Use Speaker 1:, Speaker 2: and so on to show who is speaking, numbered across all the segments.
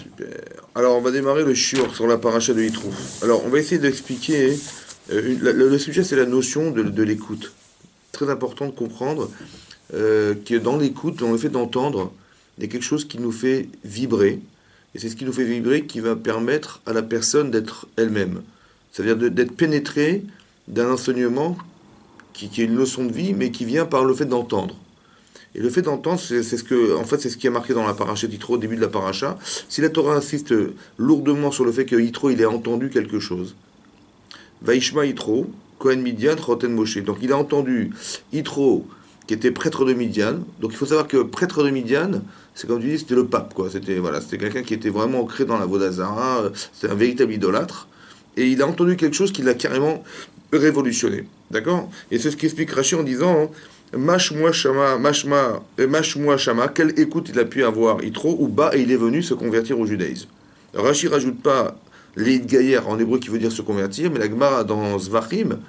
Speaker 1: Super. Alors, on va démarrer le shiur sur la paracha de Yitro. Alors, on va essayer d'expliquer. Le sujet, c'est la notion de l'écoute. Très important de comprendre que dans l'écoute, dans le fait d'entendre, il y a quelque chose qui nous fait vibrer. Et c'est ce qui nous fait vibrer qui va permettre à la personne d'être elle-même. C'est-à-dire d'être pénétrée d'un enseignement qui est une leçon de vie, mais qui vient par le fait d'entendre. Et le fait d'entendre, c'est ce que, en fait, c'est ce qui est marqué dans la paracha d'Yitro, au début de la paracha. Si la Torah insiste lourdement sur le fait que Yitro, il ait entendu quelque chose, Vaishma Yitro, Kohen Midian, Roten Moshe. Donc il a entendu Yitro, qui était prêtre de Midian. Donc il faut savoir que prêtre de Midian, c'est comme tu dis, c'était le pape, quoi. C'était voilà, c'était quelqu'un qui était vraiment ancré dans la Vodazara, c'était un véritable idolâtre. Et il a entendu quelque chose qui l'a carrément révolutionné. D'accord. Et c'est ce qu'explique Rashi en disant Mashmoa Shama, quelle écoute il a pu avoir Yitro, ou bas, et il est venu se convertir au judaïsme. Rashi rajoute pas Leit Gayer en hébreu qui veut dire se convertir, mais la Gemara dans Zvachim,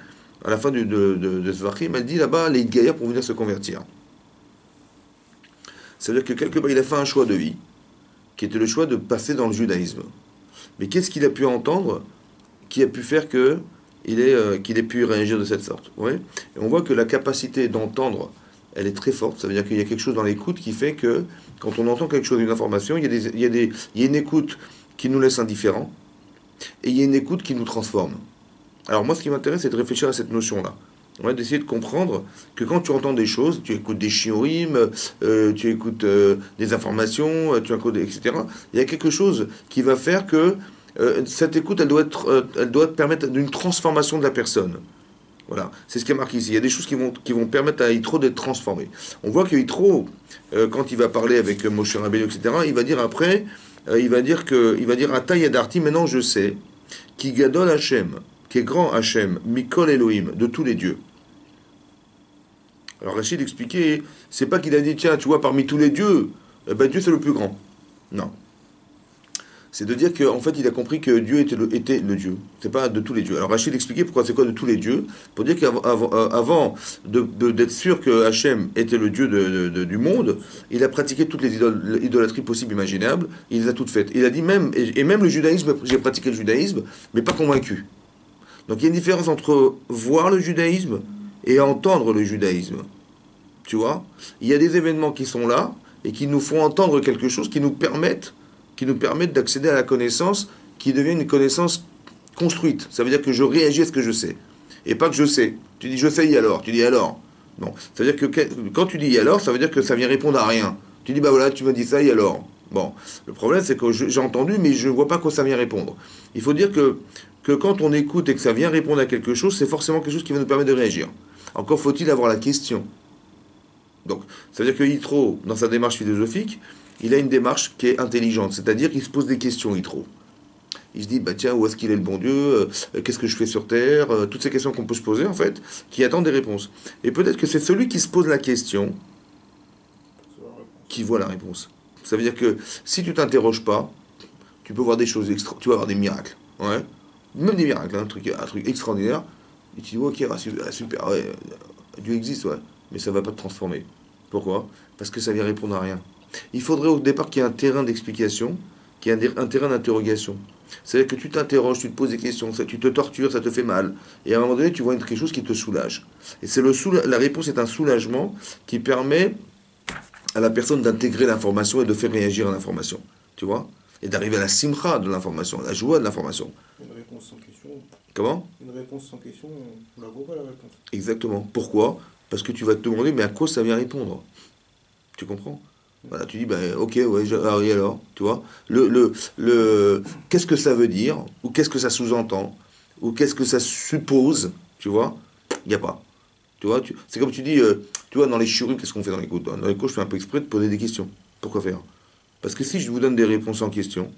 Speaker 1: à la fin de Zvachim, elle dit là-bas Leit Gayer pour venir se convertir. C'est-à-dire que quelque part il a fait un choix de vie, qui était le choix de passer dans le judaïsme. Mais qu'est-ce qu'il a pu entendre qui a pu faire que qu'il ait pu réagir de cette sorte. Ouais. Et on voit que la capacité d'entendre, elle est très forte. Ça veut dire qu'il y a quelque chose dans l'écoute qui fait que quand on entend quelque chose, une information, il y a une écoute qui nous laisse indifférents et il y a une écoute qui nous transforme. Alors moi, ce qui m'intéresse, c'est de réfléchir à cette notion-là. Ouais, d'essayer de comprendre que quand tu entends des choses, tu écoutes des shiurim, tu écoutes des informations, tu écoutes, etc. Il y a quelque chose qui va faire que cette écoute, elle doit permettre d'une transformation de la personne. Voilà, c'est ce qui est marqué ici. Il y a des choses qui vont permettre à Yitro d'être transformé. On voit que Yitro, quand il va parler avec Moshe Rabbeinu, etc., il va dire après, il va dire Ata Yadarti, maintenant je sais, qui Gadol Hashem, qui est grand Hashem, Mikol Elohim, de tous les dieux. Alors Rachid expliquait, c'est pas qu'il a dit, tiens, tu vois, parmi tous les dieux, Dieu c'est le plus grand. Non. C'est de dire qu'en fait, il a compris que Dieu était le Dieu. C'est pas de tous les dieux. Alors Rachid expliquait pourquoi c'est quoi de tous les dieux. Pour dire qu'avant d'être sûr que Hachem était le Dieu du monde, il a pratiqué toutes les idolâtries possibles, imaginables. Il les a toutes faites. Il a dit même, et même le judaïsme, j'ai pratiqué le judaïsme, mais pas convaincu. Donc il y a une différence entre voir le judaïsme et entendre le judaïsme. Tu vois? Il y a des événements qui sont là et qui nous font entendre quelque chose qui nous permettent d'accéder à la connaissance qui devient une connaissance construite. Ça veut dire que je réagis à ce que je sais. Et pas que je sais. Tu dis je sais et alors. Tu dis alors. Bon. Ça veut dire que quand tu dis et alors, ça veut dire que ça vient répondre à rien. Tu dis bah voilà, tu me dis ça et alors. Bon. Le problème c'est que j'ai entendu mais je ne vois pas quoi ça vient répondre. Il faut dire que quand on écoute et que ça vient répondre à quelque chose, c'est forcément quelque chose qui va nous permettre de réagir. Encore faut-il avoir la question. Donc, ça veut dire que Yitro, dans sa démarche philosophique, il a une démarche qui est intelligente, c'est-à-dire qu'il se pose des questions, Yitro. Il se dit, bah tiens, où est-ce qu'il est le bon Dieu? Qu'est-ce que je fais sur Terre? Toutes ces questions qu'on peut se poser, en fait, qui attendent des réponses. Et peut-être que c'est celui qui se pose la question qui voit la réponse. Ça veut dire que si tu t'interroges pas, tu peux voir des choses tu vas voir des miracles. Ouais. Même des miracles, hein, un truc extraordinaire. Et tu dis, ok, super, ouais, Dieu existe, ouais. Mais ça ne va pas te transformer. Pourquoi? Parce que ça vient répondre à rien. Il faudrait au départ qu'il y ait un terrain d'explication, qu'il y ait un terrain d'interrogation. C'est-à-dire que tu t'interroges, tu te poses des questions, tu te tortures, ça te fait mal. Et à un moment donné, tu vois quelque chose qui te soulage. Et c'est la réponse est un soulagement qui permet à la personne d'intégrer l'information et de faire réagir à l'information. Tu vois? Et d'arriver à la simcha de l'information, à la joie de l'information.
Speaker 2: Une réponse sans question.
Speaker 1: Comment?
Speaker 2: Une réponse sans question, on ne la voit pas la réponse.
Speaker 1: Exactement. Pourquoi? Parce que tu vas te demander, mais à quoi ça vient répondre? Tu comprends? Voilà, tu dis, ben, ok, ouais, et alors, tu vois, qu'est-ce que ça veut dire, ou qu'est-ce que ça sous-entend, ou qu'est-ce que ça suppose, tu vois, il n'y a pas. Tu vois, c'est comme tu dis, tu vois, dans les chirurgies, qu'est-ce qu'on fait dans les cours? Dans les cours, je fais un peu exprès de poser des questions. Pourquoi faire? Parce que si je vous donne des réponses en question,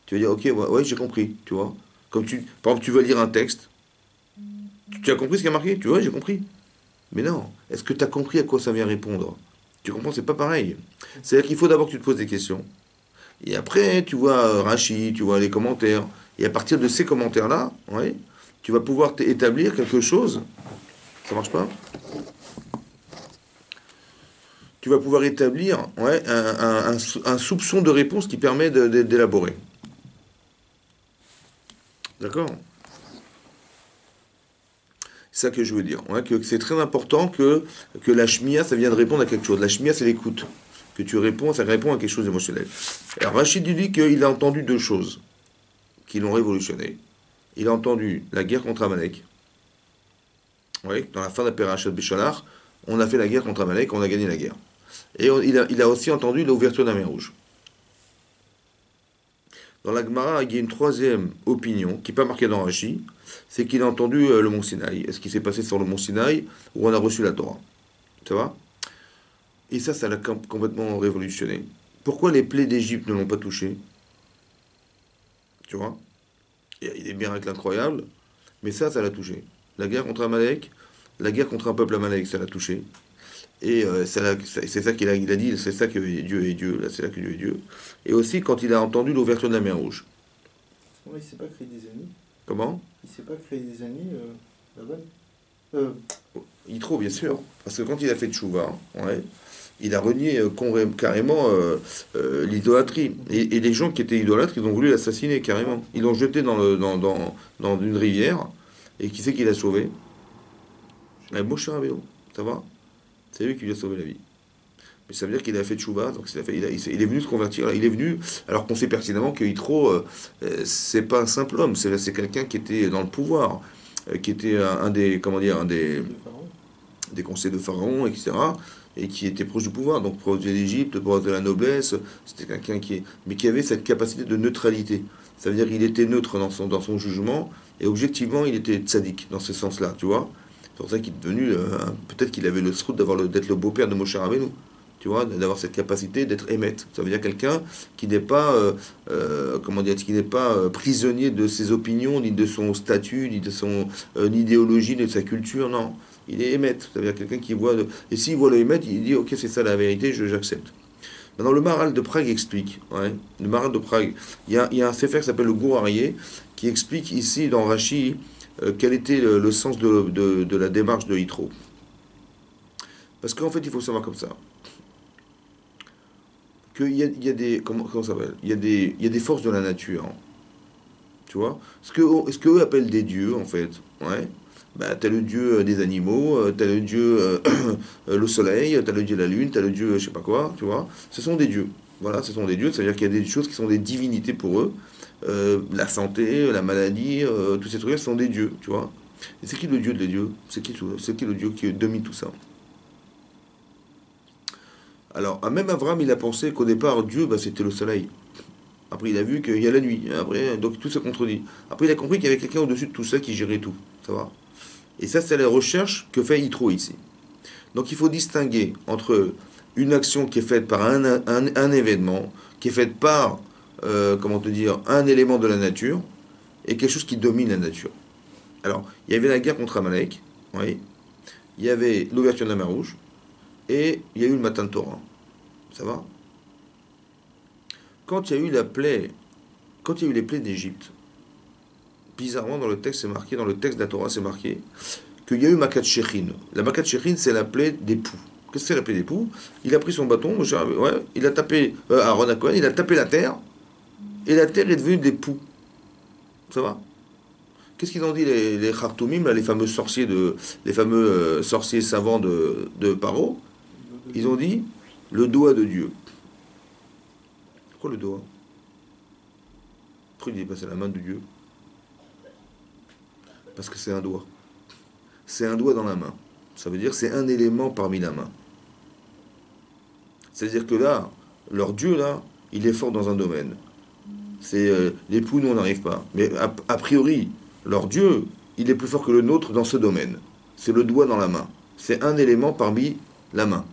Speaker 1: tu vas dire, ok, ouais, j'ai compris, tu vois. Par exemple, tu vas lire un texte, tu as compris ce qui a marqué? Tu vois, j'ai compris. Mais non, est-ce que tu as compris à quoi ça vient répondre? Tu comprends, c'est pas pareil. C'est-à-dire qu'il faut d'abord que tu te poses des questions. Et après, tu vois Rachi, tu vois les commentaires. Et à partir de ces commentaires-là, ouais, tu vas pouvoir établir quelque chose. Ça marche pas? tu vas pouvoir établir un soupçon de réponse qui permet d'élaborer. D'accord? C'est ça que je veux dire. Que c'est très important que la shmia, ça vient de répondre à quelque chose. La shmia, c'est l'écoute. Que tu réponds, ça répond à quelque chose d'émotionnel. Alors Rachid dit qu'il a entendu deux choses qui l'ont révolutionné. Il a entendu la guerre contre Amalek. Oui, dans la fin de la Parashat Béchalar, on a fait la guerre contre Amalek, on a gagné la guerre. Et il a aussi entendu l'ouverture de la mer Rouge. Dans la Gemara, il y a une troisième opinion qui n'est pas marquée dans Rashi, c'est qu'il a entendu le mont Sinaï. Et ce qui s'est passé sur le mont Sinaï, où on a reçu la Torah. Ça va? Et ça l'a complètement révolutionné. Pourquoi les plaies d'Égypte ne l'ont pas touché? Tu vois? Il y a des miracles incroyables, mais ça l'a touché. La guerre contre Amalek, la guerre contre un peuple Amalek, ça l'a touché. Et c'est ça qu'il a, il a dit, c'est ça que Dieu est Dieu, là c'est là que Dieu est Dieu. Et aussi quand il a entendu l'ouverture de la mer Rouge.
Speaker 2: Il ne s'est pas créé des ennemis.
Speaker 1: Comment?
Speaker 2: Il ne s'est pas créé des ennemis, là-bas.
Speaker 1: Yitro, bien sûr. Parce que quand il a fait Tchouva, il a renié carrément l'idolâtrie. Et les gens qui étaient idolâtres, ils ont voulu l'assassiner carrément. Ils l'ont jeté dans une rivière. Et qui c'est qui l'a sauvé? Moshe Rabbeinu, ça va? C'est lui qui lui a sauvé la vie. Mais ça veut dire qu'il a fait Tchouva, donc il est venu se convertir. Il est venu, alors qu'on sait pertinemment que Yitro, c'est pas un simple homme, c'est quelqu'un qui était dans le pouvoir, qui était un des conseils de Pharaon, etc. Et qui était proche du pouvoir, donc proche de l'Égypte, proche de la noblesse. C'était quelqu'un mais qui avait cette capacité de neutralité. Ça veut dire qu'il était neutre dans son jugement, et objectivement, il était tzaddik dans ce sens-là, tu vois. C'est pour ça qu'il est devenu, peut-être qu'il avait le srout d'être le beau-père de Moshe Rabbeinu, tu vois, d'avoir cette capacité d'être émet. Ça veut dire quelqu'un qui n'est pas, qui n'est pas prisonnier de ses opinions, ni de son statut, ni de son idéologie, ni de sa culture, non. Il est émet. Ça veut dire quelqu'un qui voit, et s'il voit le émet, il dit, ok, c'est ça la vérité, j'accepte. Maintenant, le Maharal de Prague explique, le Maharal de Prague, il y a un sefer qui s'appelle le Gourarié, qui explique ici dans Rashi, quel était le sens de la démarche de Yitro. Parce qu'en fait, il faut savoir comme ça. Qu'il y a des. Comment ça s'appelle? Il y a des forces de la nature. Tu vois? Ce qu'eux appellent des dieux, en fait. Bah, t'as le dieu des animaux, t'as le dieu le soleil, t'as le dieu la lune, t'as le dieu je sais pas quoi, tu vois? Ce sont des dieux. Voilà, ce sont des dieux, c'est-à-dire qu'il y a des choses qui sont des divinités pour eux. La santé, la maladie, tous ces trucs-là sont des dieux, tu vois. Et c'est qui le dieu des dieux? C'est qui le dieu qui domine tout ça? Alors, même Abraham, il a pensé qu'au départ, Dieu, bah, c'était le soleil. Après, il a vu qu'il y a la nuit. Après, donc tout se contredit. Après, il a compris qu'il y avait quelqu'un au-dessus de tout ça qui gérait tout. Ça va? Et ça, c'est la recherche que fait Yitro ici. Donc, il faut distinguer entre une action qui est faite par un événement, qui est faite par comment te dire, un élément de la nature et quelque chose qui domine la nature. Alors, il y avait la guerre contre Amalek, oui. Il y avait l'ouverture de la mer Rouge et il y a eu le matin de Torah. Ça va? Quand il y a eu les plaies d'Égypte, bizarrement dans le texte c'est marqué, dans le texte de la Torah c'est marqué qu'il y a eu Makat Shechin. La Makat Shechin c'est la plaie d'époux. Qu'est-ce que c'est la plaie d'époux? Il a pris son bâton, il a tapé Aaron à Cohen, il a tapé la terre. Et la terre est devenue des poux. Ça va? Qu'est-ce qu'ils ont dit les Khartoumim, là, les fameux sorciers savants de Paro? Ils ont dit le doigt de Dieu. Pourquoi le doigt? Pourquoi il est passé à la main de Dieu? Parce que c'est un doigt. C'est un doigt dans la main. Ça veut dire c'est un élément parmi la main. C'est-à-dire que là, leur Dieu, là, il est fort dans un domaine. C'est les poux, nous on n'arrive pas. Mais a priori, leur Dieu, il est plus fort que le nôtre dans ce domaine. C'est le doigt dans la main. C'est un élément parmi la main.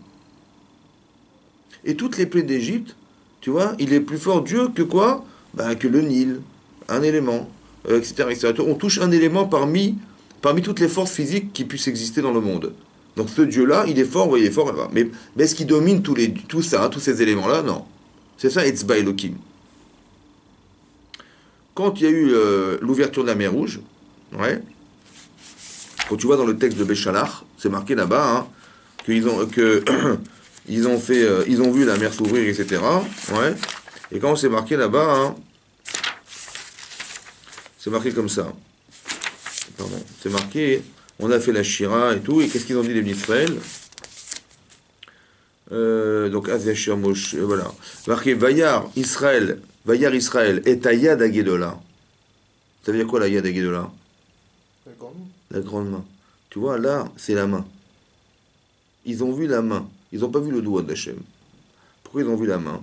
Speaker 1: Et toutes les plaies d'Égypte, tu vois, il est plus fort Dieu que quoi? Ben, que le Nil, un élément, etc., etc. On touche un élément parmi toutes les forces physiques qui puissent exister dans le monde. Donc ce Dieu-là, il est fort, oui, il est fort, mais est-ce qu'il domine tout ça, tous ces éléments-là? Non. C'est ça, Etzba Elohim. Quand il y a eu l'ouverture de la mer Rouge, quand tu vois dans le texte de Béchalach, c'est marqué là-bas, que Ils ont vu la mer s'ouvrir, etc. Ouais. Et quand c'est marqué là-bas, hein, c'est marqué comme ça. Pardon. C'est marqué, on a fait la Shira et tout. Et qu'est-ce qu'ils ont dit les Israël? Donc, Aziachir Moshe, voilà. Marqué, Vayar Israël, et Ayad Agedola. Ça veut dire quoi la Yad Agedola?
Speaker 2: La grande main.
Speaker 1: La grande main. Tu vois, là, c'est la main. Ils ont vu la main. Ils n'ont pas vu le doigt d'Hachem. Pourquoi ils ont vu la main?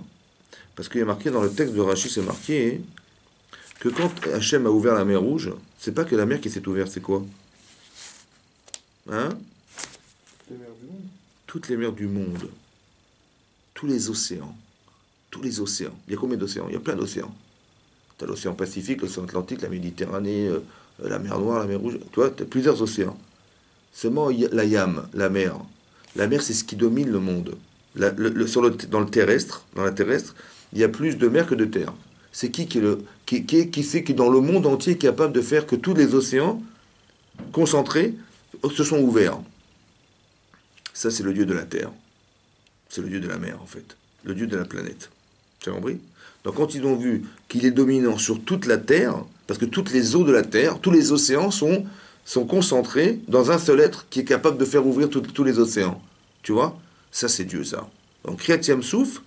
Speaker 1: Parce qu'il y a marqué dans le texte de Rashi, c'est marqué que quand Hachem a ouvert la mer Rouge, c'est pas que la mer qui s'est ouverte, c'est quoi? Hein?
Speaker 2: Les mers du monde.
Speaker 1: Toutes les mers du monde. Tous les océans. Tous les océans. Il y a combien d'océans? Il y a plein d'océans. Tu as l'océan Pacifique, l'océan Atlantique, la Méditerranée, la mer Noire, la mer Rouge. Tu vois, tu as plusieurs océans. Seulement la Yam, la mer. La mer, c'est ce qui domine le monde. Dans la terrestre, il y a plus de mer que de terre. C'est qui dans le monde entier est capable de faire que tous les océans concentrés se sont ouverts. Ça, c'est le Dieu de la terre. C'est le Dieu de la mer, en fait. Le Dieu de la planète. Tu as compris? Donc, quand ils ont vu qu'il est dominant sur toute la terre, parce que toutes les eaux de la terre, tous les océans sont concentrés dans un seul être qui est capable de faire ouvrir tous les océans. Tu vois? Ça, c'est Dieu, ça. Donc, Kriyat Yam Souf,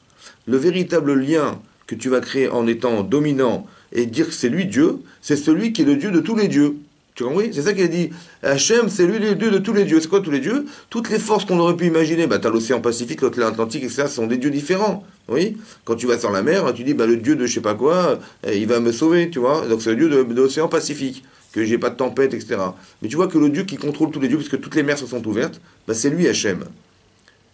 Speaker 1: le véritable lien que tu vas créer en étant dominant et dire que c'est lui Dieu, c'est celui qui est le Dieu de tous les dieux. Tu comprends? C'est ça qu'il a dit. Hachem, c'est lui le Dieu de tous les dieux. C'est quoi tous les dieux? Toutes les forces qu'on aurait pu imaginer. Bah, tu as l'océan Pacifique, l'océan Atlantique, etc. Ce sont des dieux différents. Oui? Quand tu vas sur la mer, tu dis, bah, le Dieu de je sais pas quoi, il va me sauver, tu vois? Donc, c'est le Dieu de l'océan Pacifique, que j'ai pas de tempête, etc. Mais tu vois que le Dieu qui contrôle tous les dieux, puisque toutes les mers se sont ouvertes, bah, c'est lui, Hachem.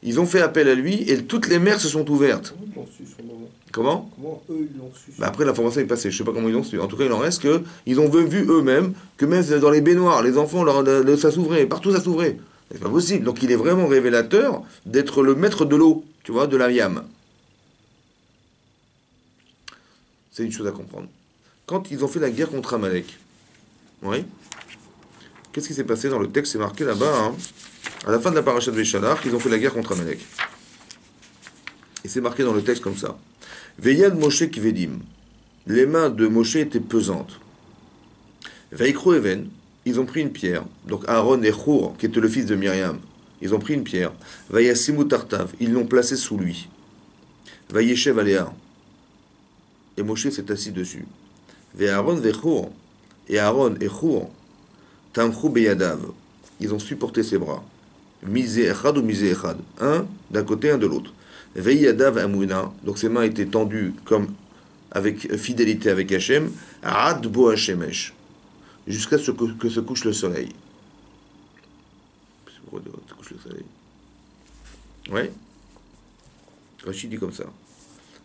Speaker 1: Ils ont fait appel à lui et toutes les mers se sont ouvertes.
Speaker 2: Comment ils l'ont su, son moment?
Speaker 1: Comment?
Speaker 2: Comment eux, ils l'ont su?
Speaker 1: Bah après, l'information est passée. Je sais pas comment ils l'ont su. En tout cas, il en reste que ils ont vu eux-mêmes que même dans les baignoires, les enfants, ça s'ouvrait. Partout, ça s'ouvrait. C'est pas possible. Donc, il est vraiment révélateur d'être le maître de l'eau, tu vois, de la Yam. C'est une chose à comprendre. Quand ils ont fait la guerre contre Amalek, oui, qu'est-ce qui s'est passé dans le texte? C'est marqué là-bas, hein, à la fin de la paracha de Veshalach, ils ont fait la guerre contre Amalek. Et c'est marqué dans le texte comme ça. Veyad Moshe Kivedim. Les mains de Moshe étaient pesantes. Veikro Even, ils ont pris une pierre. Donc Aaron et Hur, qui était le fils de Myriam, ils ont pris une pierre. Vayasimu Tartav, ils l'ont placé sous lui. Vayeshev Alea. Et Moshe s'est assis dessus. Aaron Vechur, et Aaron et Hur, Tamchou Beyadav, ils ont supporté ses bras. Misé Echad ou Misé Echad. Un d'un côté, un de l'autre. Veiyadav Amouna, donc ses mains étaient tendues comme avec fidélité avec Hachem, Ad Bo Hashemesh, jusqu'à ce que se couche le soleil. Pourquoi se couche le soleil? Ouais. Rachid dit comme ça.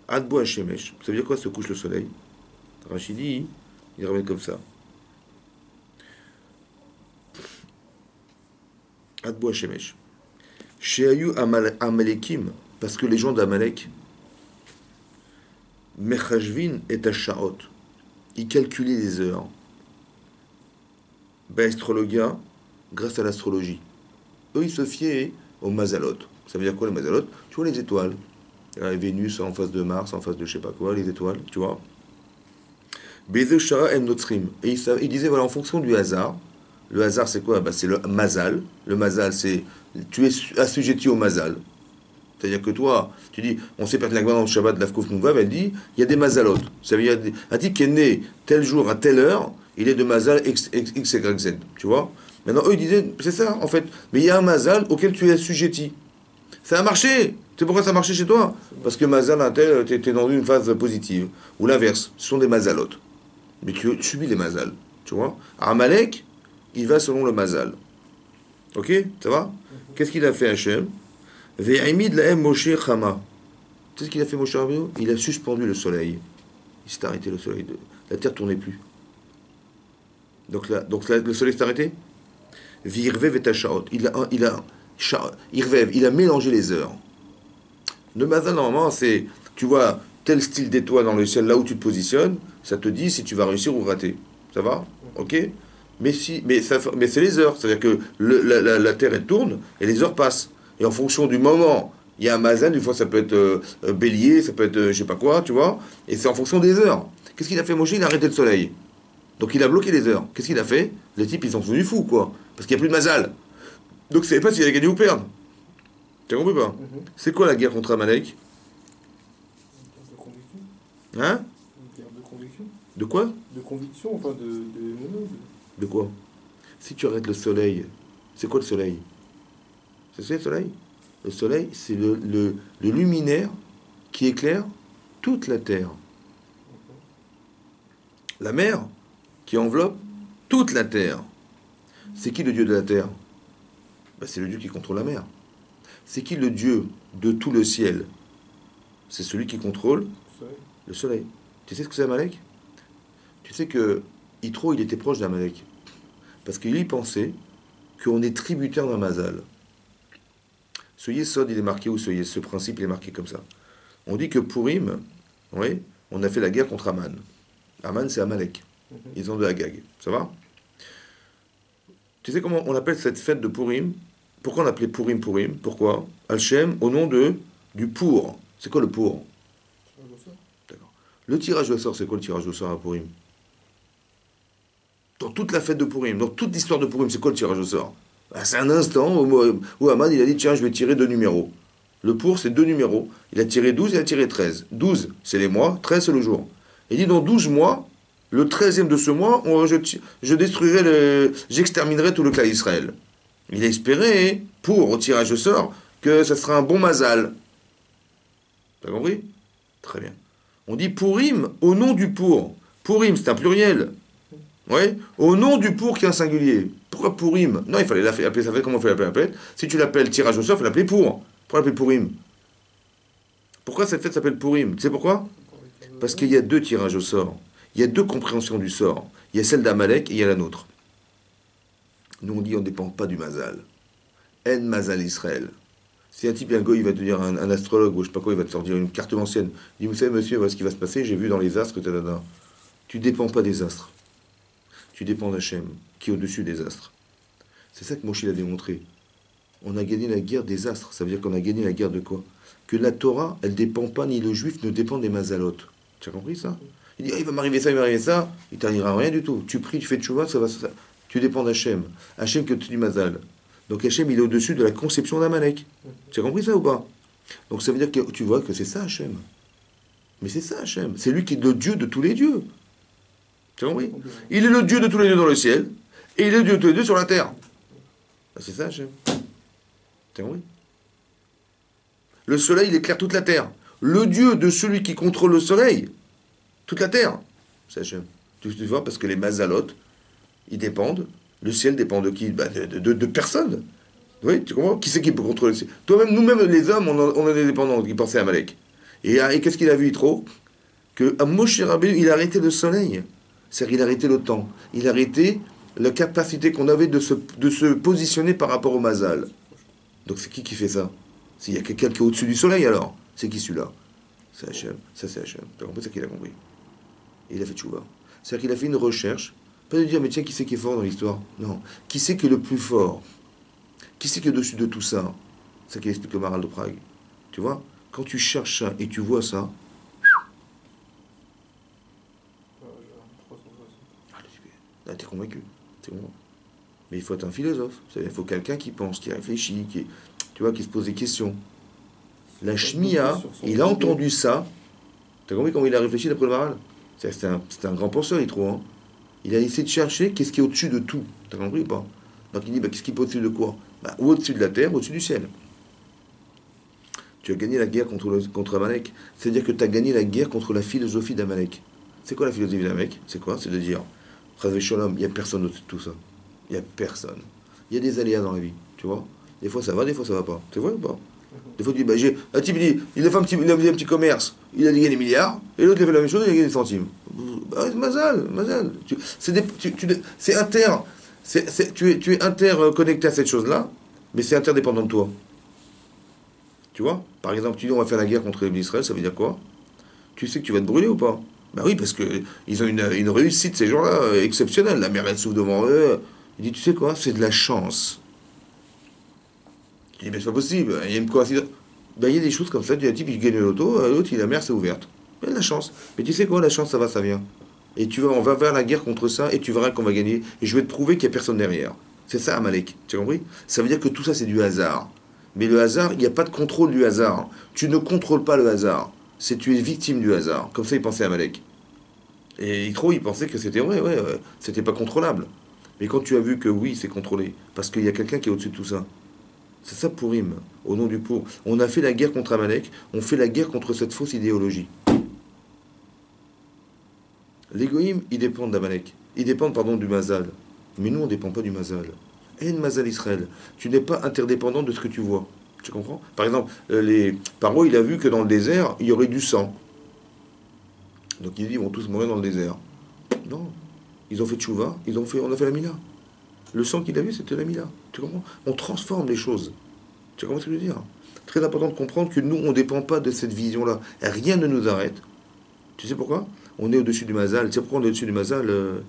Speaker 1: Ad Bo Hashemesh. Ça veut dire quoi se couche le soleil? Rachid dit, il ramène comme ça. Ad Bo Hashemesh. Sheayu Amalekim. Parce que les gens d'Amalek, Mechashvin et Tashaot, ils calculaient les heures. Astrologia, grâce à l'astrologie. Eux, ils se fiaient aux Mazalot. Ça veut dire quoi les Mazalot? Tu vois les étoiles. Vénus en face de Mars, en face de je sais pas quoi, les étoiles, tu vois. Bezeshara et Notrim. Et ils disaient, voilà, en fonction du hasard. Le hasard, c'est quoi? C'est le Mazal. Le Mazal, c'est. Tu es assujetti au Mazal. C'est-à-dire que toi, tu dis, on sait pertinemment dans le Shabbat de la Fkouf Mouvav, elle dit, il y a des mazalot. Ça veut dire, un type qui est né tel jour à telle heure, il est de mazal X, Y, Z. Tu vois? Maintenant, eux, ils disaient, c'est ça, en fait. Mais il y a un mazal auquel tu es assujetti. Ça a marché. C'est pourquoi ça a marché chez toi? Parce que mazal, un tel, tu es dans une phase positive. Ou l'inverse, ce sont des mazalot. Mais tu subis les mazal. Tu vois? Amalek, il va selon le mazal. Ok? Ça va? Qu'est-ce qu'il a fait, Hachem? Ve'imid la'em Moshe Chama. Tu sais ce qu'il a fait, Moshe Rabbeinu? Il a suspendu le soleil. Il s'est arrêté, le soleil. La terre ne tournait plus. Donc le soleil s'est arrêté. Ve'irvev et Tashaot. Il a mélangé les heures. Le matin, normalement, c'est, tu vois, tel style d'étoile dans le ciel, là où tu te positionnes, ça te dit si tu vas réussir ou rater. Ça va? Ok? Mais c'est les heures. C'est-à-dire que la terre, elle tourne et les heures passent. Et en fonction du moment Il y a un mazal, des fois ça peut être bélier, ça peut être je sais pas quoi, tu vois, et c'est en fonction des heures. Qu'est-ce qu'il a fait Moshe? Il a arrêté le soleil. Donc il a bloqué les heures. Qu'est-ce qu'il a fait? Les types, ils sont devenus fous, quoi. Parce qu'il n'y a plus de mazal. Donc il ne savait pas s'il allait gagner ou perdre. Tu as compris pas?
Speaker 2: Mhm.
Speaker 1: C'est quoi la guerre contre Amalek?
Speaker 2: Une guerre de conviction.
Speaker 1: Hein?
Speaker 2: Une guerre de conviction.
Speaker 1: De quoi?
Speaker 2: De conviction, enfin de monnaie.
Speaker 1: De quoi? Si tu arrêtes le soleil, c'est quoi le soleil? C'est le soleil? Le soleil, c'est le luminaire qui éclaire toute la terre. La mer qui enveloppe toute la terre. C'est qui le dieu de la terre? Ben, c'est le dieu qui contrôle la mer. C'est qui le dieu de tout le ciel? C'est celui qui contrôle
Speaker 2: Vous savez.
Speaker 1: le soleil. Tu sais ce que c'est Amalek? Tu sais que Yitro, il était proche d'Amalek. Parce qu'il y pensait qu'on est tributaire d'un mazal. Ce Yesod, il est marqué où ce principe, il est marqué comme ça. On dit que Purim, oui, on a fait la guerre contre Aman. Aman, c'est Amalek.
Speaker 2: Mhm.
Speaker 1: Ils ont de Agag. Ça va? Tu sais comment on appelle cette fête de Purim? Pourquoi on appelait Purim Purim? Pourquoi? Hachem, au nom du pour. C'est quoi le pour?
Speaker 2: Tu vois ça?
Speaker 1: D'accord. Le tirage au sort, c'est quoi le tirage au sort à Purim? Dans toute la fête de Purim, dans toute l'histoire de Purim, c'est quoi le tirage au sort? Ah, c'est un instant où Aman, il a dit, tiens, je vais tirer 2 numéros. Le pour, c'est 2 numéros. Il a tiré 12, il a tiré 13. 12, c'est les mois, 13, c'est le jour. Il dit, dans 12 mois, le 13e de ce mois, je détruirai j'exterminerai tout le clan d'Israël. Il a espéré, pour au tirage au sort, que ça sera un bon mazal. T'as compris? Très bien. On dit Purim au nom du pour. Purim, c'est un pluriel. Ouais. Au nom du pour qui est un singulier. Pourquoi Purim? Non, il fallait appeler ça. Comment on fait l'appeler? Si tu l'appelles tirage au sort, il faut l'appeler pour. Pourquoi l'appeler Purim? Pourquoi cette fête s'appelle Purim? Tu sais pourquoi? Parce qu'il y a 2 tirages au sort. Il y a 2 compréhensions du sort. Il y a celle d'Amalek et il y a la nôtre. Nous, on dit on ne dépend pas du mazal. En mazal Israël. Si un type, un goy, il va te dire, un astrologue, ou je sais pas quoi, il va te sortir une carte ancienne. Il dit, vous savez, monsieur, voilà ce qui va se passer, j'ai vu dans les astres, tadada. Tu dépends pas des astres. Tu dépends d'Hachem, qui est au-dessus des astres. C'est ça que Moshe a démontré. On a gagné la guerre des astres. Ça veut dire qu'on a gagné la guerre de quoi? Que la Torah, elle dépend pas, ni le juif ne dépend des mazalotes. Tu as compris ça? Il dit, ah, il va m'arriver ça, il va m'arriver ça. Il t'arrivera rien du tout. Tu pries, tu fais tchouva, ça va. Tu dépends d'Hachem. Hachem que tu dis mazal. Donc Hachem, il est au-dessus de la conception d'Amalek. Tu as compris ça ou pas? Donc ça veut dire que tu vois que c'est ça Hachem. Mais c'est ça Hachem. C'est lui qui est le Dieu de tous les dieux. Tu as compris? Il est le Dieu de tous les dieux dans le ciel. Et il est le Dieu de tous les dieux sur la terre. Ben, c'est ça Hachem. Tu as compris? Le soleil, il éclaire toute la terre. Le Dieu de celui qui contrôle le soleil, toute la terre, c'est Hachem. Tu vois, parce que les mazalotes, ils dépendent. Le ciel dépend de qui? Ben, de personne. Oui, tu comprends? Qui c'est qui peut contrôler le ciel? Toi-même, nous-mêmes, les hommes, on est dépendants, qui pensaient à Amalek. Et qu'est-ce qu'il a vu, Yitro? Que à Moshe Rabbeinu, il a arrêté le soleil. C'est-à-dire qu'il a arrêté le temps. Il a arrêté la capacité qu'on avait de se positionner par rapport au mazal. Donc c'est qui fait ça? S'il y a quelqu'un qui est au-dessus du soleil, alors, c'est qui celui-là? C'est Hachem. Ça, c'est Hachem. Tu as compris? C'est qu'il a compris. Et il a fait tchouva. C'est-à-dire qu'il a fait une recherche. Pas de dire, mais tiens, qui c'est qui est fort dans l'histoire? Non. Qui c'est qui est le plus fort? Qui c'est qui est au-dessus de tout ça? C'est ça qu'il explique le Maral de Prague. Tu vois? Quand tu cherches ça et tu vois ça, là, t'es convaincu. C'est bon. Mais il faut être un philosophe. Il faut quelqu'un qui pense, qui réfléchit, tu vois, qui se pose des questions. La Shmia, il a entendu ça. T'as compris comment il a réfléchi d'après le Maral? C'est un grand penseur, il trouve. Hein. Il a essayé de chercher qu'est-ce qui est au-dessus de tout. T'as compris ou pas? Donc il dit, bah, qu'est-ce qui est au-dessus de quoi? Bah, ou au-dessus de la terre, ou au-dessus du ciel. Tu as gagné la guerre contre Amalek. C'est-à-dire que tu as gagné la guerre contre la philosophie d'Amalek. C'est quoi la philosophie d'Amalek? C'est quoi? C'est de dire, Chazvé Shalom, il n'y a personne au-dessus de tout ça. Il n'y a personne. Il y a des aléas dans la vie, tu vois. Des fois ça va, des fois ça va pas. C'est vrai ou pas? Des fois tu dis, bah, un type dit, il a fait un petit commerce, il a gagné des milliards, et l'autre il a fait la même chose, il a gagné des centimes. Bah, mazal. C'est inter. Tu es interconnecté à cette chose-là, mais c'est interdépendant de toi. Tu vois? Par exemple, tu dis on va faire la guerre contre l'Israël, ça veut dire quoi? Tu sais que tu vas te brûler ou pas? Bah oui, parce que ils ont une réussite, ces gens-là, exceptionnelle. La mer, elle s'ouvre devant eux. Il dit, tu sais quoi? C'est de la chance. Tu dis, mais c'est pas possible, il y a une coïncidence. Ben, il y a des choses comme ça. Il y a un type qui gagne l'auto, l'autre, la mer s'est ouverte. Il a de la chance. Mais tu sais quoi, la chance, ça va, ça vient. Et tu vas, on va vers la guerre contre ça, et tu verras qu'on va gagner. Et je vais te prouver qu'il n'y a personne derrière. C'est ça, Amalek. Tu as compris? Ça veut dire que tout ça, c'est du hasard. Mais le hasard, il n'y a pas de contrôle du hasard. Tu ne contrôles pas le hasard. C'est tu es victime du hasard. Comme ça, il pensait Amalek. Et Yitro, il pensait que c'était vrai, ouais, ouais, c'était pas contrôlable. Mais quand tu as vu que oui, c'est contrôlé, parce qu'il y a quelqu'un qui est au-dessus de tout ça, c'est ça Pourim, au nom du pour. On a fait la guerre contre Amalek, on fait la guerre contre cette fausse idéologie. Les Goïms, ils dépendent d'Amalek. Ils dépendent, pardon, du Mazal. Mais nous, on ne dépend pas du Mazal. En Mazal Israël. Tu n'es pas interdépendant de ce que tu vois. Tu comprends? Par exemple, Paro, il a vu que dans le désert, il y aurait du sang. Donc il dit, ils vont tous mourir dans le désert. Non. Ils ont fait tchouva, on a fait la Mila. Le sang qu'il a vu, c'était la Mila. Tu comprends? On transforme les choses. Tu comprends ce que je veux dire? Très important de comprendre que nous, on ne dépend pas de cette vision-là. Rien ne nous arrête. Tu sais pourquoi? On est au-dessus du Mazal. Tu sais pourquoi on est au-dessus du Mazal,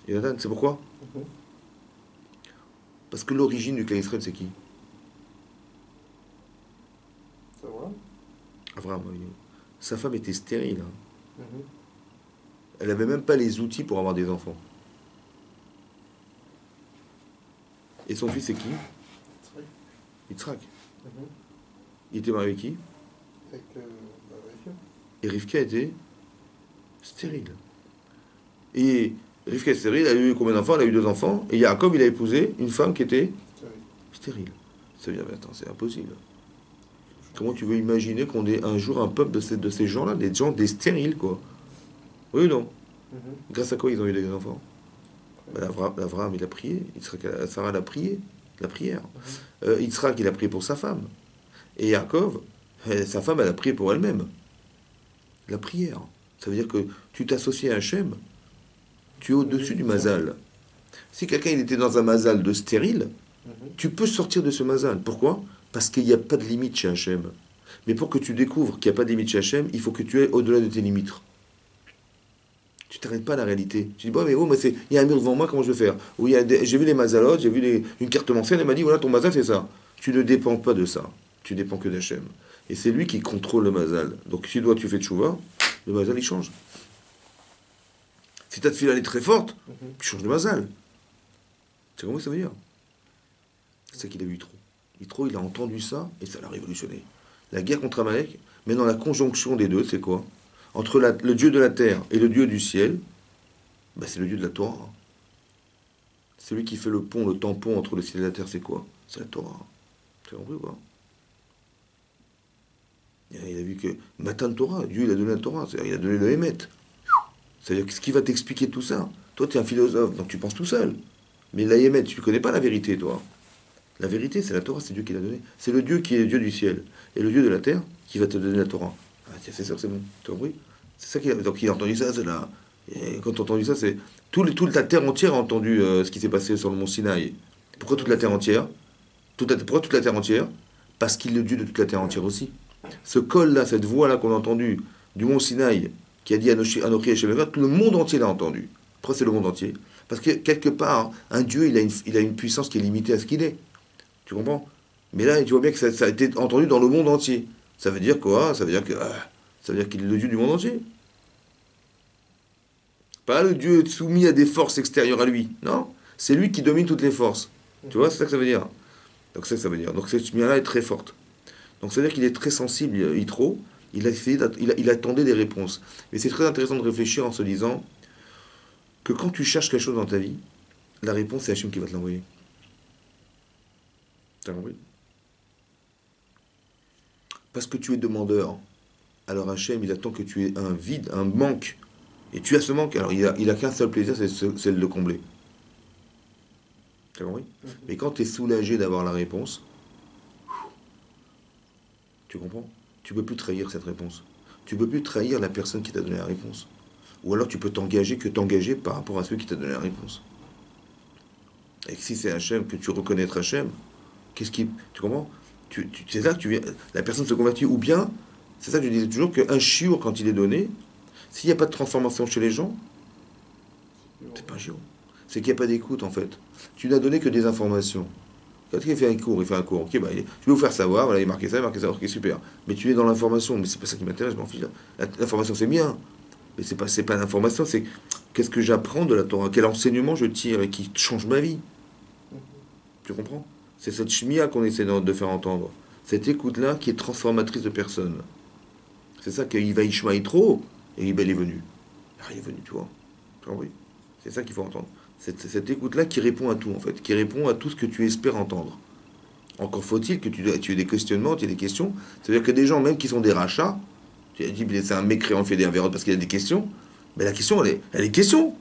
Speaker 1: Jonathan? C'est pourquoi?
Speaker 2: Mhm.
Speaker 1: Parce que l'origine du clan Israël, c'est qui?
Speaker 2: Ça va?
Speaker 1: Abraham Avinu. Sa femme était stérile, hein.
Speaker 2: Mhm.
Speaker 1: Elle n'avait même pas les outils pour avoir des enfants. Et son fils, c'est qui?
Speaker 2: C'est vrai.
Speaker 1: Yitzhak.
Speaker 2: Mhm.
Speaker 1: Il était marié avec qui?
Speaker 2: Avec, avec eux.
Speaker 1: Et Rivka était stérile. Et Rivka est stérile, elle a eu combien d'enfants? Elle a eu 2 enfants. Et Jacob, il a épousé une femme qui était
Speaker 2: C'est vrai.
Speaker 1: stérile. Ça veut dire, mais attends, c'est impossible. Comment tu veux imaginer qu'on ait un jour un peuple de ces gens-là, des gens, des stériles, quoi? Oui ou non?
Speaker 2: Mhm.
Speaker 1: Grâce à quoi ils ont eu des enfants?
Speaker 2: Ouais.
Speaker 1: Ben, Abraham, il a prié. Sarah, elle a prié. La prière.
Speaker 2: Mhm.
Speaker 1: Yitzhak, il a prié pour sa femme. Et Yaakov, sa femme, elle a prié pour elle-même. La prière. Ça veut dire que tu t'associes à Hachem, tu es au-dessus du mazal. Si quelqu'un il était dans un mazal de stérile,
Speaker 2: Mhm.
Speaker 1: tu peux sortir de ce mazal. Pourquoi? Parce qu'il n'y a pas de limite chez Hachem. Mais pour que tu découvres qu'il n'y a pas de limite chez Hachem, il faut que tu ailles au-delà de tes limites. Tu t'arrêtes pas à la réalité. Tu dis, bon, mais oh, mais il y a un mur devant moi, comment je vais faire? Oui, j'ai vu les mazalotes, j'ai vu une carte ancienne, elle m'a dit, voilà, ton mazal, c'est ça. Tu ne dépends pas de ça. Tu dépends que d'Hachem. Et c'est lui qui contrôle le mazal. Donc si toi tu fais tchouva, le mazal il change. Si ta tefila elle est très forte,
Speaker 2: Mhm.
Speaker 1: tu changes de mazal. Tu sais comment ça veut dire? C'est ça qu'il a eu trop. Yitro, il a entendu ça et ça l'a révolutionné. La guerre contre Amalek, mais dans la conjonction des deux, c'est quoi? Entre le Dieu de la terre et le Dieu du ciel, ben c'est le Dieu de la Torah. Celui qui fait le pont, le tampon entre le ciel et la terre, c'est quoi? C'est la Torah. Tu as compris ou pas? Il a vu que Matan Torah, Dieu il a donné la Torah, c'est-à-dire il a donné le Hémet. C'est-à-dire qu'est-ce qui va t'expliquer tout ça? Toi, tu es un philosophe, donc tu penses tout seul. Mais la Hémet, tu ne connais pas la vérité, toi. La vérité, c'est la Torah, c'est Dieu qui l'a donnée. C'est le Dieu qui est le Dieu du ciel et le Dieu de la terre qui va te donner la Torah. Ah, tiens, c'est sûr, c'est bon. Tu as compris? C'est ça qu'il a. Donc il a entendu ça, c'est là. Et quand tu as entendu ça, c'est. Toute la terre entière a entendu ce qui s'est passé sur le mont Sinaï. Pourquoi toute la terre entière? Pourquoi toute la terre entière? Parce qu'il est le Dieu de toute la terre entière aussi. Ce col-là, cette voix-là qu'on a entendue du mont Sinaï, qui a dit Anochi Hashem, tout le monde entier l'a entendu. Pourquoi c'est le monde entier? Parce que quelque part, un Dieu, il a une puissance qui est limitée à ce qu'il est. Tu comprends? Mais là, tu vois bien que ça a été entendu dans le monde entier. Ça veut dire quoi? Ça veut dire qu'il est le Dieu du monde entier. Pas le Dieu soumis à des forces extérieures à lui. Non. C'est lui qui domine toutes les forces. Tu vois, c'est ça que ça veut dire. Donc c'est ça que ça veut dire. Donc cette lumière-là est très forte. Donc ça veut dire qu'il est très sensible, Yitro. Il a essayé, il attendait des réponses. Mais c'est très intéressant de réfléchir en se disant que quand tu cherches quelque chose dans ta vie, la réponse c'est Hachem qui va te l'envoyer. T'as compris? Parce que tu es demandeur. Alors Hachem, il attend que tu aies un vide, un manque. Et tu as ce manque. Alors il a qu'un seul plaisir, c'est de le combler. T'as compris?
Speaker 2: Mhm.
Speaker 1: Mais quand tu es soulagé d'avoir la réponse, tu comprends? Tu ne peux plus trahir cette réponse. Tu ne peux plus trahir la personne qui t'a donné la réponse. Ou alors tu peux t'engager par rapport à celui qui t'a donné la réponse. Et si c'est Hachem, que tu reconnais être Hachem, qu'est-ce qui. Tu comprends? C'est là que tu viens. La personne se convertit. Ou bien, c'est ça que je disais toujours, qu'un chiour, quand il est donné, s'il n'y a pas de transformation chez les gens, c'est pas un chiour. C'est qu'il n'y a pas d'écoute en fait. Tu n'as donné que des informations. Quand il fait un cours, Ok, bah, je vais vous faire savoir, voilà, il marqué ça, ok, super. Mais tu es dans l'information, mais c'est pas ça qui m'intéresse, je m'en fiche. L'information, c'est bien, mais c'est pas l'information, c'est qu'est-ce que j'apprends de la Torah, quel enseignement je tire et qui change ma vie. Tu comprends? C'est cette chimia qu'on essaie de faire entendre. Cette écoute-là qui est transformatrice de personne. C'est ça qu'il va Ishmael trop, et ben, il est venu. Ah, il est venu, tu vois. Tu vois, oui. C'est ça qu'il faut entendre. Cette écoute-là qui répond à tout, en fait, qui répond à tout ce que tu espères entendre. Encore faut-il que tu aies des questionnements, tu aies des questions. C'est-à-dire que des gens, même qui sont des rachats, tu as dit, c'est un mécréant fait des parce qu'il a des questions, mais la question, elle est question.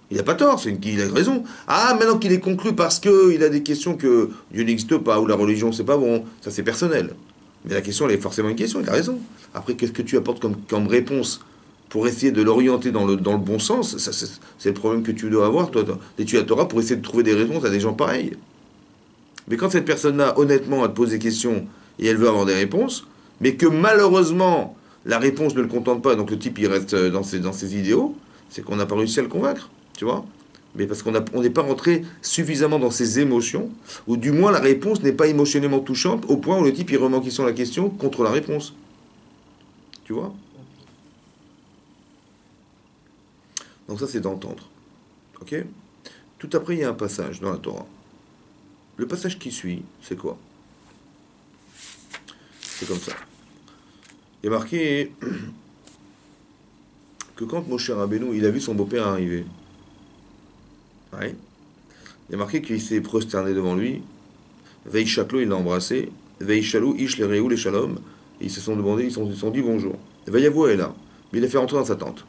Speaker 1: Il n'a pas tort, il a raison. Ah, maintenant qu'il est conclu parce qu'il a des questions que Dieu n'existe pas, ou la religion, c'est pas bon, ça c'est personnel. Mais la question, elle est forcément une question, il a raison. Après, qu'est-ce que tu apportes comme réponse pour essayer de l'orienter dans le bon sens? Ça, c'est le problème que tu dois avoir, toi, d'étudier la Torah, pour essayer de trouver des réponses à des gens pareils. Mais quand cette personne-là, honnêtement, elle te pose des questions et elle veut avoir des réponses, mais que malheureusement, la réponse ne le contente pas, donc le type il reste dans ses idéaux, c'est qu'on n'a pas réussi à le convaincre, tu vois. Mais parce on n'est pas rentré suffisamment dans ses émotions, ou du moins la réponse n'est pas émotionnellement touchante, au point où le type il remet en question la question contre la réponse. Tu vois. Donc ça c'est d'entendre. Ok. Tout après il y a un passage dans la Torah. Le passage qui suit, c'est quoi? C'est comme ça. Il est marqué que quand Moshe Rabbeinu, il a vu son beau-père arriver, ouais, il est marqué qu'il s'est prosterné devant lui, Veishaklo, il l'a embrassé, Veishalou, Ish, les Réou, les Shalom, et ils se sont demandé, ils se sont dit bonjour. Vayavo est là, mais il l'a fait rentrer dans sa tente.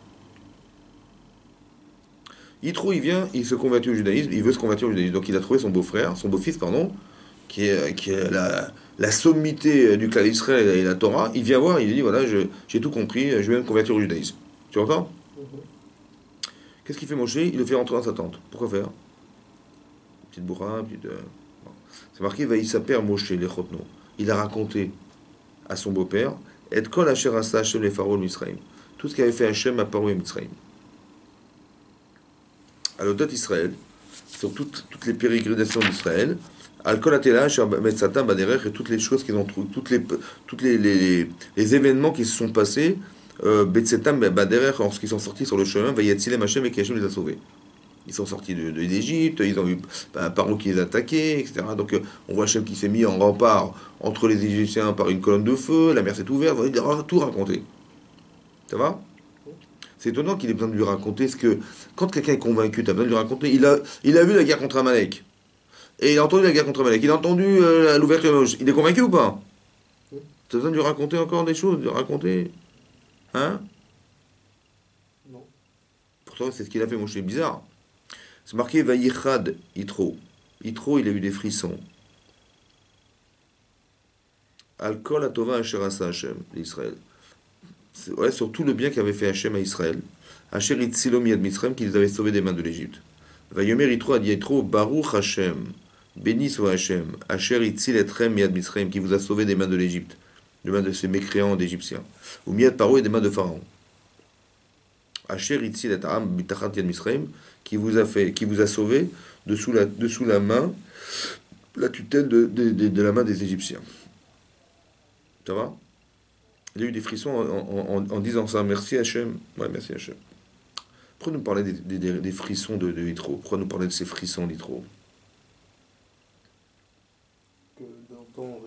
Speaker 1: Yitro, il vient, il se convertit au judaïsme, il veut se convertir au judaïsme, donc il a trouvé son beau-frère, son beau-fils, pardon, qui est la sommité du clan d'Israël et la Torah. Il vient voir, il lui dit voilà, j'ai tout compris, je vais me convertir au judaïsme. Tu entends? Qu'est-ce qu'il fait Moshe? Il le fait rentrer dans sa tente. Pourquoi faire? Petite bourra, petite. Bon. C'est marqué Vaïsaper Moshe Lechotno. Il a raconté à son beau-père Et kol asher asa Hashem les pharaons Misraïm. Tout ce qu'avait fait Hashem à Paro et Misraïm. À l'audat Israël, sur toutes les pérégrinations d'Israël, al kol atela asher metzatam baderech et toutes les choses qu'ils ont trouvées, les événements qui se sont passés, betzetam baderech, lorsqu'ils sont sortis sur le chemin, vayatzilem Hashem et qu'Hashem les a sauvés. Ils sont sortis d'Égypte, ils ont eu un Paro qui les a attaqués, etc. Donc on voit Hachem qui s'est mis en rempart entre les Égyptiens par une colonne de feu, la mer s'est ouverte, il a tout raconté. Ça va? C'est étonnant qu'il ait besoin de lui raconter ce que. Quand quelqu'un est convaincu, tu as besoin de lui raconter. Il a vu la guerre contre Amalek. Et il a entendu la guerre contre Amalek. Il a entendu l'ouverture. Il est convaincu ou pas? Tu as besoin de lui raconter encore des choses, de lui raconter. Hein?
Speaker 2: Non.
Speaker 1: Pourtant, c'est ce qu'il a fait, mon cher. Bizarre. C'est marqué Vayichad Yitro. Yitro, il a eu des frissons. Al-Kol Atova Asher Asa Hashem, d'Israël. Ouais, sur tout le bien qu'avait fait Hashem à Israël. Asher Itzilom Yad Mitzrayim, qui les avait sauvés des mains de l'Égypte. Vayomer Yitro ad Yitro, Baruch Hashem. Béni soit Hashem. Asher Itzil Etrem Yad Mitzrayim, qui vous a sauvés des mains de l'Égypte. Des mains de ces mécréants d'Égyptiens. Ou Miad Paro et des mains de Pharaon. Asher Itzil Etrem Bitachat Yad Mitzrayim, qui vous a sauvé dessous la main, la tutelle de la main des Égyptiens. Ça va? Il a eu des frissons en disant ça. Merci Hachem. Ouais, merci Hachem. Pourquoi nous parler des frissons de Yitro? Pourquoi nous parler de ces frissons d'Yitro?
Speaker 2: Que d'entendre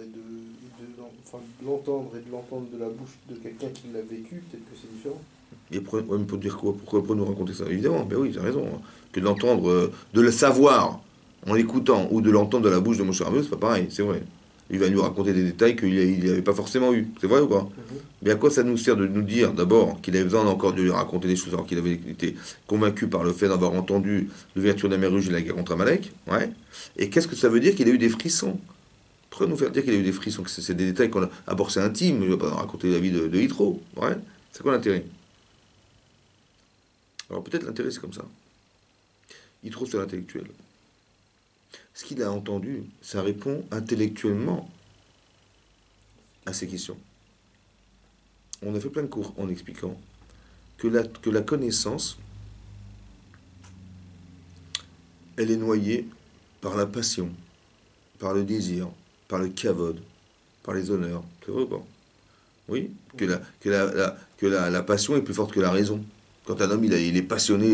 Speaker 2: enfin, de l'entendre et de l'entendre de la bouche de quelqu'un qui l'a vécu, peut-être que c'est différent.
Speaker 1: Et pour dire quoi? Pourquoi nous raconter ça? Évidemment, ben oui, tu as raison. Hein. Que de l'entendre, de le savoir en l'écoutant, ou de l'entendre de la bouche de mon cher c'est pas pareil, c'est vrai. Il va nous raconter des détails qu'il n'avait pas forcément eu. C'est vrai ou pas? Mais à quoi ça nous sert de nous dire d'abord qu'il avait besoin encore de lui raconter des choses alors qu'il avait été convaincu par le fait d'avoir entendu l'ouverture de la mer Rouge et la guerre contre Amalek? Ouais. Et qu'est-ce que ça veut dire qu'il a eu des frissons? Pourquoi nous faire dire qu'il a eu des frissons? Que c'est des détails qu'on a. D'abord, c'est intime, je ne vais pas raconter la vie de Yitro. Ouais. C'est quoi l'intérêt? Alors peut-être l'intérêt c'est comme ça. Yitro c'est l'intellectuel. Ce qu'il a entendu, ça répond intellectuellement à ces questions. On a fait plein de cours en expliquant que la connaissance, elle est noyée par la passion, par le désir, par le kavod, par les honneurs. C'est vrai ou pas? Oui, que la passion est plus forte que la raison. Quand un homme il est passionné,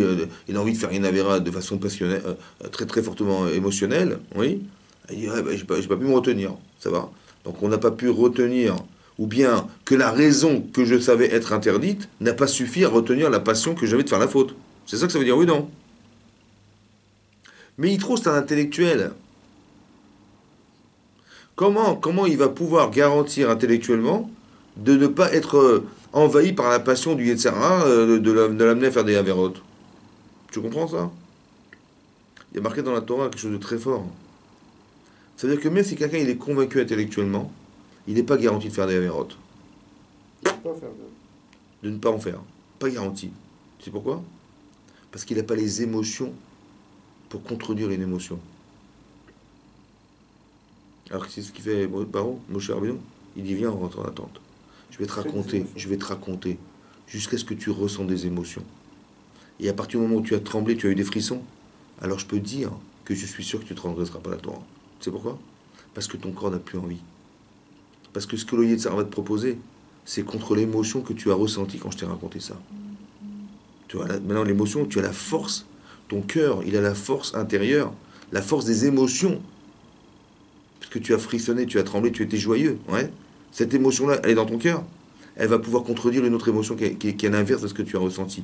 Speaker 1: il a envie de faire une avéra de façon passionnelle, très très fortement émotionnelle, oui, il dit ouais, bah, j'ai pas pu me retenir, ça va. Donc on n'a pas pu retenir, ou bien que la raison que je savais être interdite n'a pas suffi à retenir la passion que j'avais de faire la faute. C'est ça que ça veut dire, oui, non? Mais Yitro, c'est un intellectuel. Comment il va pouvoir garantir intellectuellement de ne pas être envahi par la passion du Yetzirah, de l'amener à faire des avérotes? Tu comprends ça? Il y a marqué dans la Torah quelque chose de très fort. Ça veut dire que même si quelqu'un il est convaincu intellectuellement, il n'est pas garanti de faire des avérotes.
Speaker 2: Pas faire de.
Speaker 1: De ne pas en faire. Pas garanti. Tu sais pourquoi? Parce qu'il n'a pas les émotions pour contredire une émotion. Alors que c'est ce qu'il fait Paro, Moshe Rabbeinu. Il dit viens, on rentre en attente. Je vais te raconter, jusqu'à ce que tu ressens des émotions. Et à partir du moment où tu as tremblé, tu as eu des frissons, alors je peux dire que je suis sûr que tu ne transgresseras pas la Torah. Tu sais pourquoi? Parce que ton corps n'a plus envie. Parce que ce que le Yetzirah va te proposer, c'est contre l'émotion que tu as ressentie quand je t'ai raconté ça. Tu vois, maintenant l'émotion, tu as la force. Ton cœur, il a la force intérieure, la force des émotions. Parce que tu as frissonné, tu as tremblé, tu étais joyeux. Ouais. Cette émotion-là, elle est dans ton cœur. Elle va pouvoir contredire une autre émotion qui est l'inverse de ce que tu as ressenti.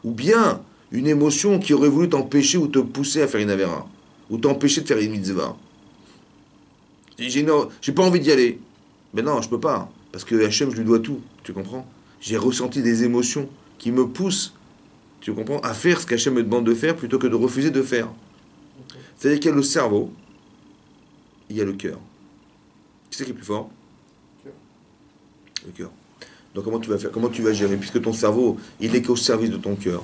Speaker 1: Ou bien une émotion qui aurait voulu t'empêcher ou te pousser à faire une avéra. Ou t'empêcher de faire une mitzvah. J'ai pas envie d'y aller. Mais non, je peux pas. Parce que Hachem, je lui dois tout. Tu comprends? J'ai ressenti des émotions qui me poussent, tu comprends, à faire ce qu'Hachem me demande de faire plutôt que de refuser de faire. C'est-à-dire qu'il y a le cerveau, il y a le cœur. Qui c'est qui est plus fort? Le cœur. Donc comment tu vas faire? Comment tu vas gérer? Puisque ton cerveau, il est qu'au service de ton cœur.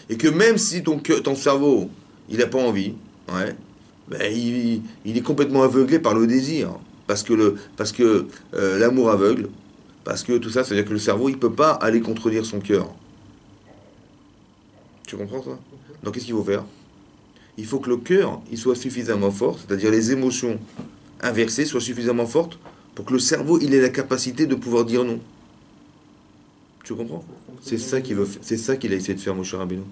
Speaker 1: Et que même si ton cerveau, il n'a pas envie, ouais, ben, il est complètement aveuglé par le désir. Parce que l'amour aveugle, parce que tout ça, c'est-à-dire que le cerveau, il ne peut pas aller contredire son cœur. Tu comprends ça? Donc qu'est-ce qu'il faut faire? Il faut que le cœur, il soit suffisamment fort, c'est-à-dire les émotions inversées soient suffisamment fortes pour que le cerveau, il ait la capacité de pouvoir dire non. Tu comprends? C'est ça qu'il veut, c'est ça qu'il a essayé de faire, Moshe Rabbeinu.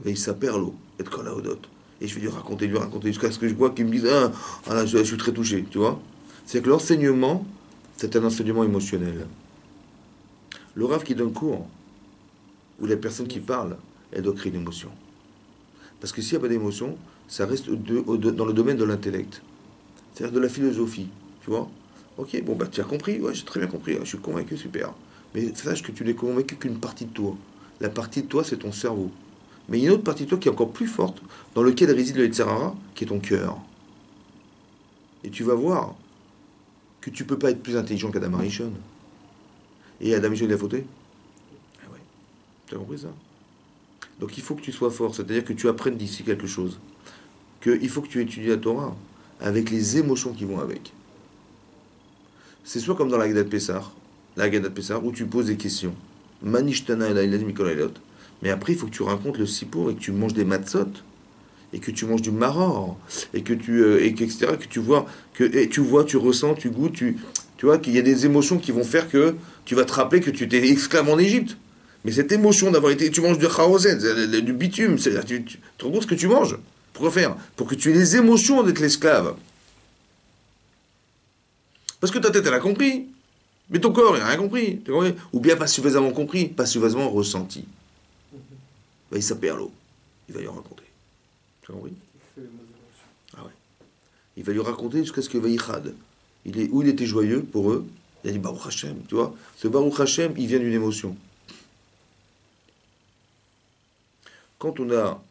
Speaker 1: Il s'appelle l'eau, et de Kolaodot. Et je vais lui raconter, jusqu'à ce que je vois qu'il me dise ah, je suis très touché, tu vois. C'est que l'enseignement, c'est un enseignement émotionnel. Le rave qui donne cours, ou la personne qui parle, elle doit créer une émotion. Parce que s'il n'y a pas d'émotion, ça reste dans le domaine de l'intellect. C'est-à-dire de la philosophie, tu vois. Ok, bon, bah tu as compris, ouais, j'ai très bien compris, je suis convaincu, super. Mais sache que tu n'es convaincu qu'une partie de toi. La partie de toi, c'est ton cerveau. Mais il y a une autre partie de toi qui est encore plus forte, dans laquelle réside le Yetzirah, qui est ton cœur. Et tu vas voir que tu ne peux pas être plus intelligent qu'Adam Arishon. Et Adam Arishon, il a fauté. Ah ouais, tu as compris ça? Donc il faut que tu sois fort, c'est-à-dire que tu apprennes d'ici quelque chose. Il faut que tu étudies la Torah avec les émotions qui vont avec. C'est soit comme dans la Haggadah de Pessah, où tu poses des questions. Manishtana et Mikolailot. Mais après, il faut que tu racontes le sipour et que tu manges des matzot, et que tu manges du maror, et que etc., que tu vois, tu ressens, tu goûtes, tu vois qu'il y a des émotions qui vont faire que tu vas te rappeler que tu étais esclave en Égypte. Mais cette émotion d'avoir été, tu manges du charoset, du bitume, tu te rends compte ce que tu manges. Pourquoi faire? Pour que tu aies les émotions d'être l'esclave. Parce que ta tête, elle a compris. Mais ton corps, il n'a rien compris. Ou bien pas suffisamment compris, pas suffisamment ressenti. Bah, il s'appelle l'eau. Il va lui raconter. Tu as compris? Ah ouais. Il va lui raconter jusqu'à ce que Vaïchad. Où il était joyeux pour eux. Il a dit Baruch Hashem. Tu vois? Ce Baruch Hashem, il vient d'une émotion. Quand on a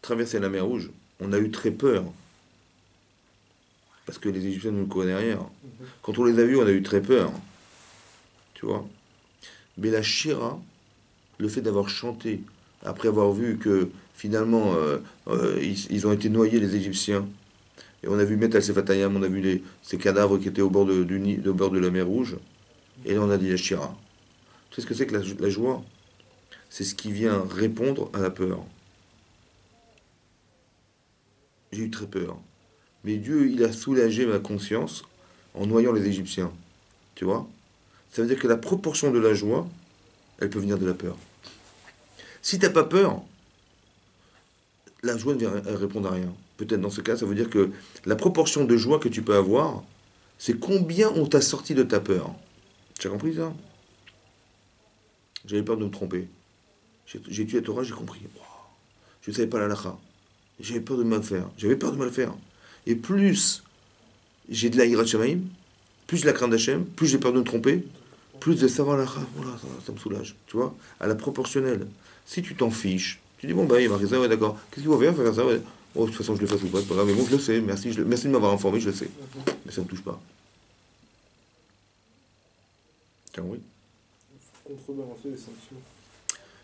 Speaker 1: traversé la mer Rouge, on a eu très peur. Parce que les Égyptiens ne nous connaissaient rien. Quand on les a vus, on a eu très peur. Tu vois? Mais la Shira, le fait d'avoir chanté, après avoir vu que finalement ils ont été noyés, les Égyptiens, et on a vu Metal Sefatayam, on a vu ces cadavres qui étaient au bord au bord de la mer Rouge, et là on a dit la Shira. Tu sais ce que c'est que la joie? C'est ce qui vient répondre à la peur. j'ai eu très peur. Mais Dieu, il a soulagé ma conscience en noyant les Égyptiens. Tu vois? Ça veut dire que la proportion de la joie, elle peut venir de la peur. Si t'as pas peur, la joie ne vient répondre à rien. Peut-être dans ce cas, ça veut dire que la proportion de joie que tu peux avoir, c'est combien on t'a sorti de ta peur. Tu as compris ça? J'avais peur de me tromper. J'ai étudié la Torah, j'ai compris. Wow. Je ne savais pas la lacha. J'avais peur de mal faire. J'avais peur de mal faire. Et plus j'ai de la hirat shamaim, plus j'ai la crainte d'Hachem, plus j'ai peur de me tromper, plus de savoir la lacha. Voilà, ça me soulage. Tu vois? À la proportionnelle. Si tu t'en fiches, tu dis bon, bah, il m'a fait ça, ouais, d'accord. Qu'est-ce qu'il faut faire ça, ouais. Oh, de toute façon, je le fasse ou pas, c'est pas grave. Mais bon, je le sais. Merci, merci de m'avoir informé, je le sais. Mais ça ne me touche pas. Tiens, oui.
Speaker 2: Contrebalancer les sanctions.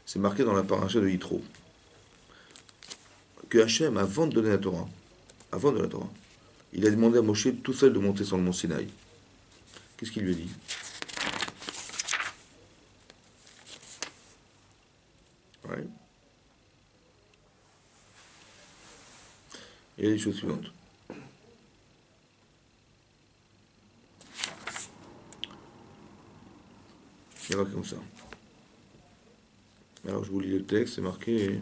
Speaker 1: C'est marqué dans la paracha de Yitro que Hachem, avant de donner la Torah, avant de la Torah, il a demandé à Moshe tout seul de monter sur le mont Sinaï. Qu'est-ce qu'il lui a dit? Ouais. Il y a les choses suivantes. Il y a comme ça. Alors je vous lis le texte, c'est marqué.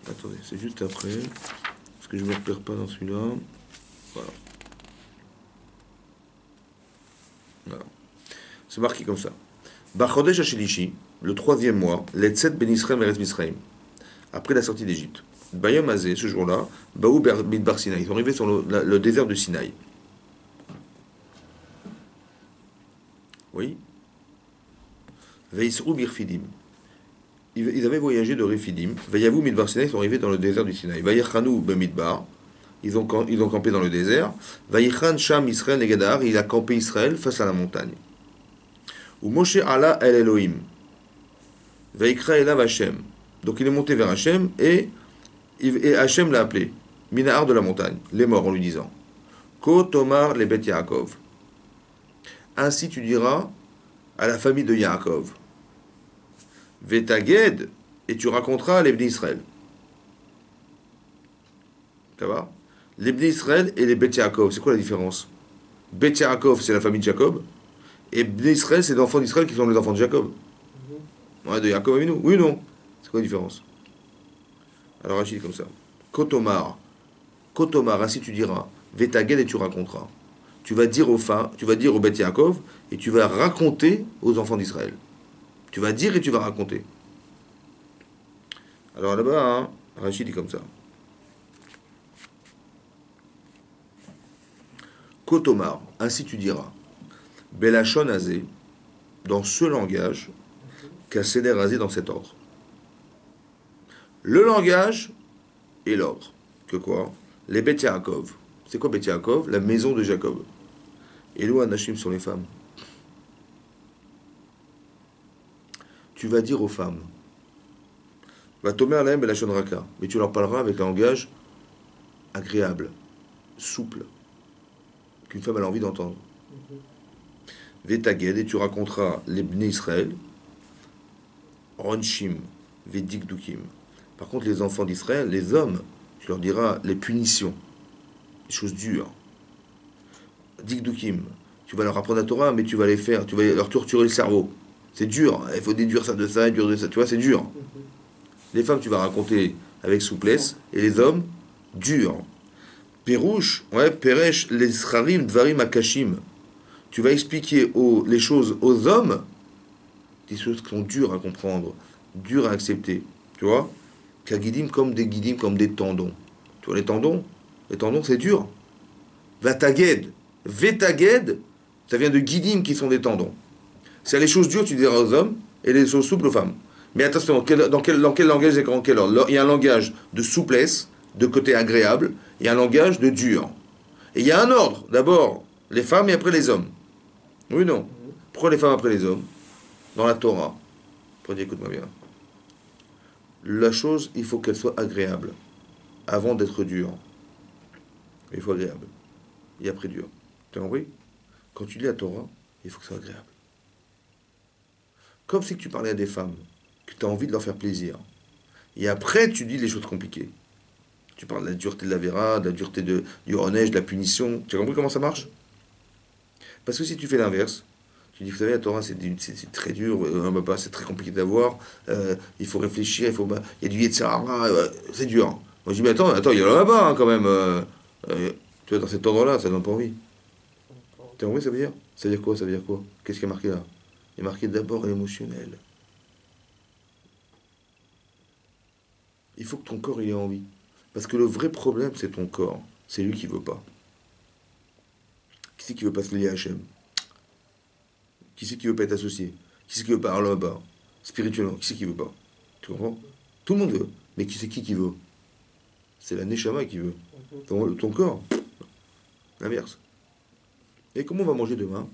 Speaker 1: Attendez, c'est juste après. Parce que je ne me repère pas dans celui-là. Voilà. Voilà. C'est marqué comme ça. Bachodesh Hashelishi, le troisième mois, l'Etzet Ben Israël Meretz Misraïm, après la sortie d'Égypte. Bayom Azé, ce jour-là, Baou Midbar Sinaï. Ils sont arrivés sur le désert de Sinaï. Oui. Veisrou Birfidim. Ils avaient voyagé de Rephidim. Vayavou Midbar Sinaï, ils sont arrivés dans le désert du Sinaï. Vayachanou Bemidbar. Ils ont campé dans le désert. Vayichan Sham Israël Negadar. Il a campé Israël face à la montagne. Ou Moshe Allah El Elohim. Vaikra Elav Hashem. Donc il est monté vers Hashem et Hashem l'a appelé. Minahar de la montagne. Les morts en lui disant. Ko Tomar le Bet Yaakov. Ainsi tu diras à la famille de Yaakov. Vetaged, et tu raconteras les Bnei Israël. Ça va? Les Bnei Israël et les Bet Yaakov, c'est quoi la différence? Bet Yaakov, c'est la famille de Jacob, et Bnei Israël, c'est les enfants d'Israël qui sont les enfants de Jacob. Ouais, de Yaakov et nous. Oui ou non? C'est quoi la différence? Alors Rachid comme ça. Kotomar, Kotomar, ainsi tu diras. Vetaged, et tu raconteras. Tu vas dire au Bet Yaakov, et tu vas raconter aux enfants d'Israël. Tu vas dire et tu vas raconter. Alors là-bas, hein, Rachid dit comme ça. Kotomar, ainsi tu diras. Belachon Azé, dans ce langage, Kasseder Azé dans cet ordre. Le langage et l'ordre. Que quoi? Les Bet Yaakov. C'est quoi Bet Yaakov? La maison de Jacob. Et l'eau Anashim sur les femmes. Tu vas dire aux femmes. Va tomber à l'aim Belachon Raka. Mais tu leur parleras avec un langage agréable, souple, qu'une femme a envie d'entendre. Vetaged, et tu raconteras les Bnei Israël, Ronshim, Vedikdukim. Par contre, les enfants d'Israël, les hommes, tu leur diras les punitions, les choses dures. Dikdukim, tu vas leur apprendre la Torah, mais tu vas leur torturer le cerveau. C'est dur, il faut déduire ça de ça, dur de ça, tu vois, c'est dur. Les femmes, tu vas raconter avec souplesse, et les hommes, dur. Perouche, ouais, Peresh, les Srarim, Dvarim, Akashim. Tu vas expliquer les choses aux hommes, des choses qui sont dures à comprendre, dures à accepter. Tu vois? Kagidim comme des guidim, comme des tendons. Tu vois les tendons c'est dur. Vataged, Vetaged, ça vient de guidim qui sont des tendons. C'est les choses dures, tu diras aux hommes, et les choses souples aux femmes. Mais attention, dans quel langage et dans quel ordre? Il y a un langage de souplesse, de côté agréable, il y a un langage de dur. Et il y a un ordre, d'abord les femmes et après les hommes. Oui, non. Pourquoi les femmes après les hommes? Dans la Torah. Pourquoi écoute-moi bien. La chose, il faut qu'elle soit agréable. Avant d'être dure. Il faut agréable. Et après dur. Tu as compris? Quand tu lis la Torah, il faut que ce soit agréable. Comme si tu parlais à des femmes, que tu as envie de leur faire plaisir. Et après, tu dis les choses compliquées. Tu parles de la dureté de la vera, de la dureté du Onesh, de la punition. Tu as compris comment ça marche? Parce que si tu fais l'inverse, tu dis, vous savez, la Torah, c'est très dur, c'est très compliqué d'avoir, il faut réfléchir, il y a du Yetzirah, c'est dur. Moi, je dis, mais attends, il y a là-bas, hein, quand même. Tu vois, dans cet ordre-là, ça donne pas envie. Tu as compris, ça veut dire? Ça veut dire quoi? Ça veut dire quoi? Qu'est-ce qui est marqué là? Il est marqué d'abord l'émotionnel. Il faut que ton corps, il ait envie. Parce que le vrai problème, c'est ton corps. C'est lui qui veut pas. Qui c'est qui veut pas se lier à Hachem? Qui c'est qui veut pas être associé? Qui c'est qui veut pas aller là-bas? Spirituellement, qui c'est qui veut pas? Tu comprends? Tout le monde veut. Mais qui c'est qui veut? C'est la Neshama qui veut. Ton corps, l'inverse. Et comment on va manger demain?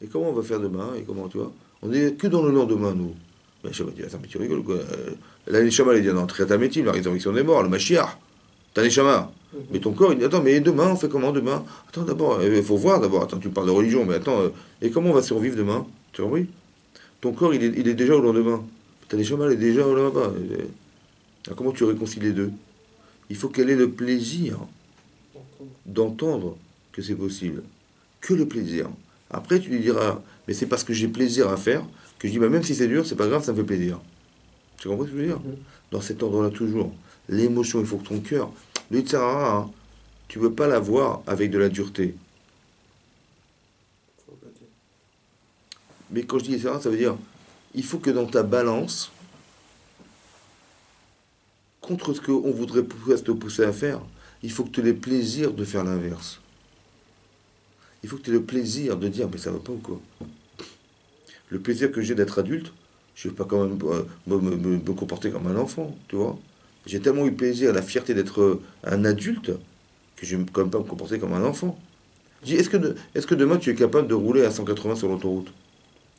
Speaker 1: Et comment on va faire demain? Et comment, tu vois? On est que dans le lendemain, nous. La Neshama dit, attends, mais tu rigoles, quoi. La Neshama, elle dit, non, très ta métier, la résurrection des morts, le Mashiach. T'as Neshama. Mais ton corps, il dit, attends, mais demain, on fait comment demain? Attends, d'abord, il faut voir d'abord. Attends, tu parles de religion, mais attends, et comment on va survivre demain? Tu as compris? Ton corps, il est déjà au lendemain. Ta Neshama, elle est déjà au là-bas. Alors, comment tu réconcilies les deux? Il faut qu'elle ait le plaisir d'entendre que c'est possible. Que le plaisir. Après, tu lui diras, mais c'est parce que j'ai plaisir à faire que je dis, bah, même si c'est dur, c'est pas grave, ça me fait plaisir. Tu comprends ce que je veux dire? Dans cet ordre-là, toujours. L'émotion, il faut que ton cœur. Le Yitzhara, hein, tu ne peux pas l'avoir avec de la dureté. Mais quand je dis Yitzhara, ça veut dire, il faut que dans ta balance, contre ce qu'on voudrait te pousser à faire, il faut que tu aies le plaisir de faire l'inverse. Il faut que tu aies le plaisir de dire, mais ça va pas ou quoi? Le plaisir que j'ai d'être adulte, je ne vais pas quand même me comporter comme un enfant, tu vois. J'ai tellement eu plaisir, la fierté d'être un adulte, que je ne vais quand même pas me comporter comme un enfant. Je dis, est-ce que demain tu es capable de rouler à 180 sur l'autoroute?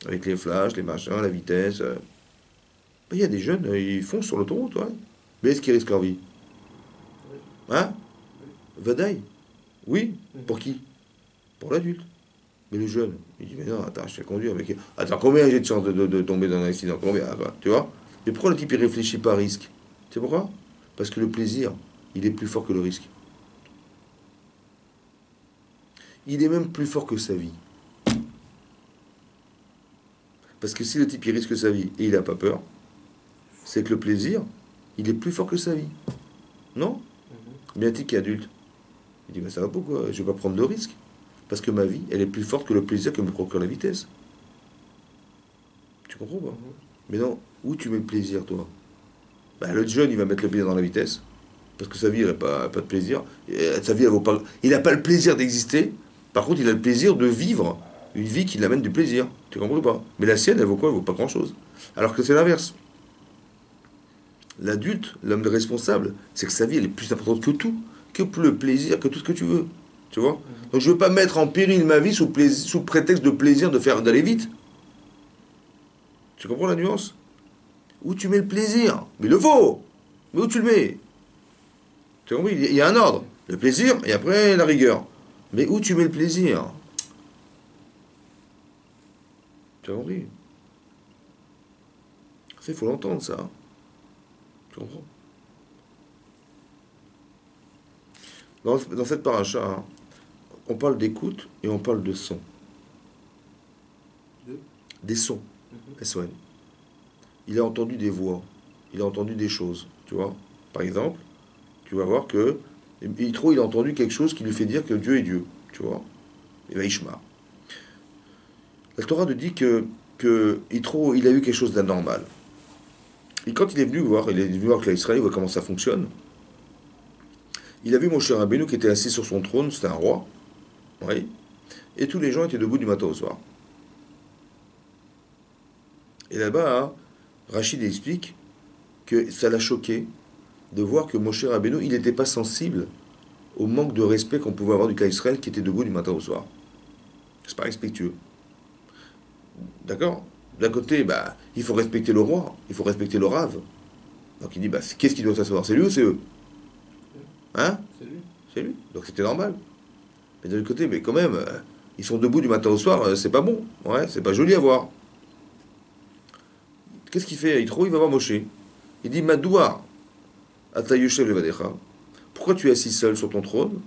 Speaker 1: Avec les flashs, les machins, la vitesse. Il y a des jeunes, ils foncent sur l'autoroute, ouais. Mais est-ce qu'ils risquent leur vie? Hein? Vadaï? Oui. Pour qui? Pour l'adulte. Mais le jeune, il dit, mais non, attends, je sais conduire. Mais attends, combien j'ai de chance de tomber dans un accident? Combien? Ah bah, tu vois? Mais pourquoi le type, il réfléchit pas à risque? Tu sais pourquoi? Parce que le plaisir, il est plus fort que le risque. Il est même plus fort que sa vie. Parce que si le type, il risque sa vie et il n'a pas peur, c'est que le plaisir, il est plus fort que sa vie. Non? Mais un type qui est adulte, il dit, mais ça va pourquoi? Je vais pas prendre de risque. Parce que ma vie, elle est plus forte que le plaisir que me procure la vitesse. Tu comprends pas? Mais non, où tu mets le plaisir, toi? Bah, le jeune, il va mettre le plaisir dans la vitesse. Parce que sa vie, elle n'a pas de plaisir. Et sa vie, elle vaut pas. Il n'a pas le plaisir d'exister. Par contre, il a le plaisir de vivre une vie qui l'amène du plaisir. Tu comprends pas? Mais la sienne, elle vaut quoi? Elle vaut pas grand-chose. Alors que c'est l'inverse. L'adulte, l'homme responsable, c'est que sa vie, elle est plus importante que tout. Que le plaisir, que tout ce que tu veux. Tu vois? Donc je ne veux pas mettre en péril ma vie sous prétexte de plaisir d'aller vite. Tu comprends la nuance? Où tu mets le plaisir? Mais il le faut! Mais où tu le mets? Tu as compris? Il y a un ordre. Le plaisir et après la rigueur. Mais où tu mets le plaisir? Tu as compris? Ça, il faut l'entendre, ça. Tu comprends? Dans cette paracha, hein, on parle d'écoute et on parle de son. Des sons. S-O-N. Il a entendu des voix. Il a entendu des choses. Tu vois? Par exemple, tu vas voir que Yitro, il a entendu quelque chose qui lui fait dire que Dieu est Dieu. Tu vois? Et va Ishma. La Torah nous dit que Yitro, il a eu quelque chose d'anormal. Et quand il est venu voir que l'Israël voit comment ça fonctionne, il a vu Moshe Rabbeinu qui était assis sur son trône, c'était un roi, oui, et tous les gens étaient debout du matin au soir. Et là-bas, hein, Rachid explique que ça l'a choqué de voir que Moshe Rabbeinu, il n'était pas sensible au manque de respect qu'on pouvait avoir du cas Israël qui était debout du matin au soir. C'est pas respectueux. D'accord? D'un côté, bah, il faut respecter le roi, il faut respecter le rave. Donc il dit, bah, qu'est-ce qui doit s'asseoir? C'est lui ou c'est eux? Hein?
Speaker 2: C'est lui.
Speaker 1: C'est lui. Donc c'était normal. Mais d'un autre côté, mais quand même, ils sont debout du matin au soir, c'est pas bon. Ouais, c'est pas joli à voir. Qu'est-ce qu'il fait? Il va voir Moshe. Il dit Madoua, Atayushev Levadecha. Pourquoi tu es assis seul sur ton trône?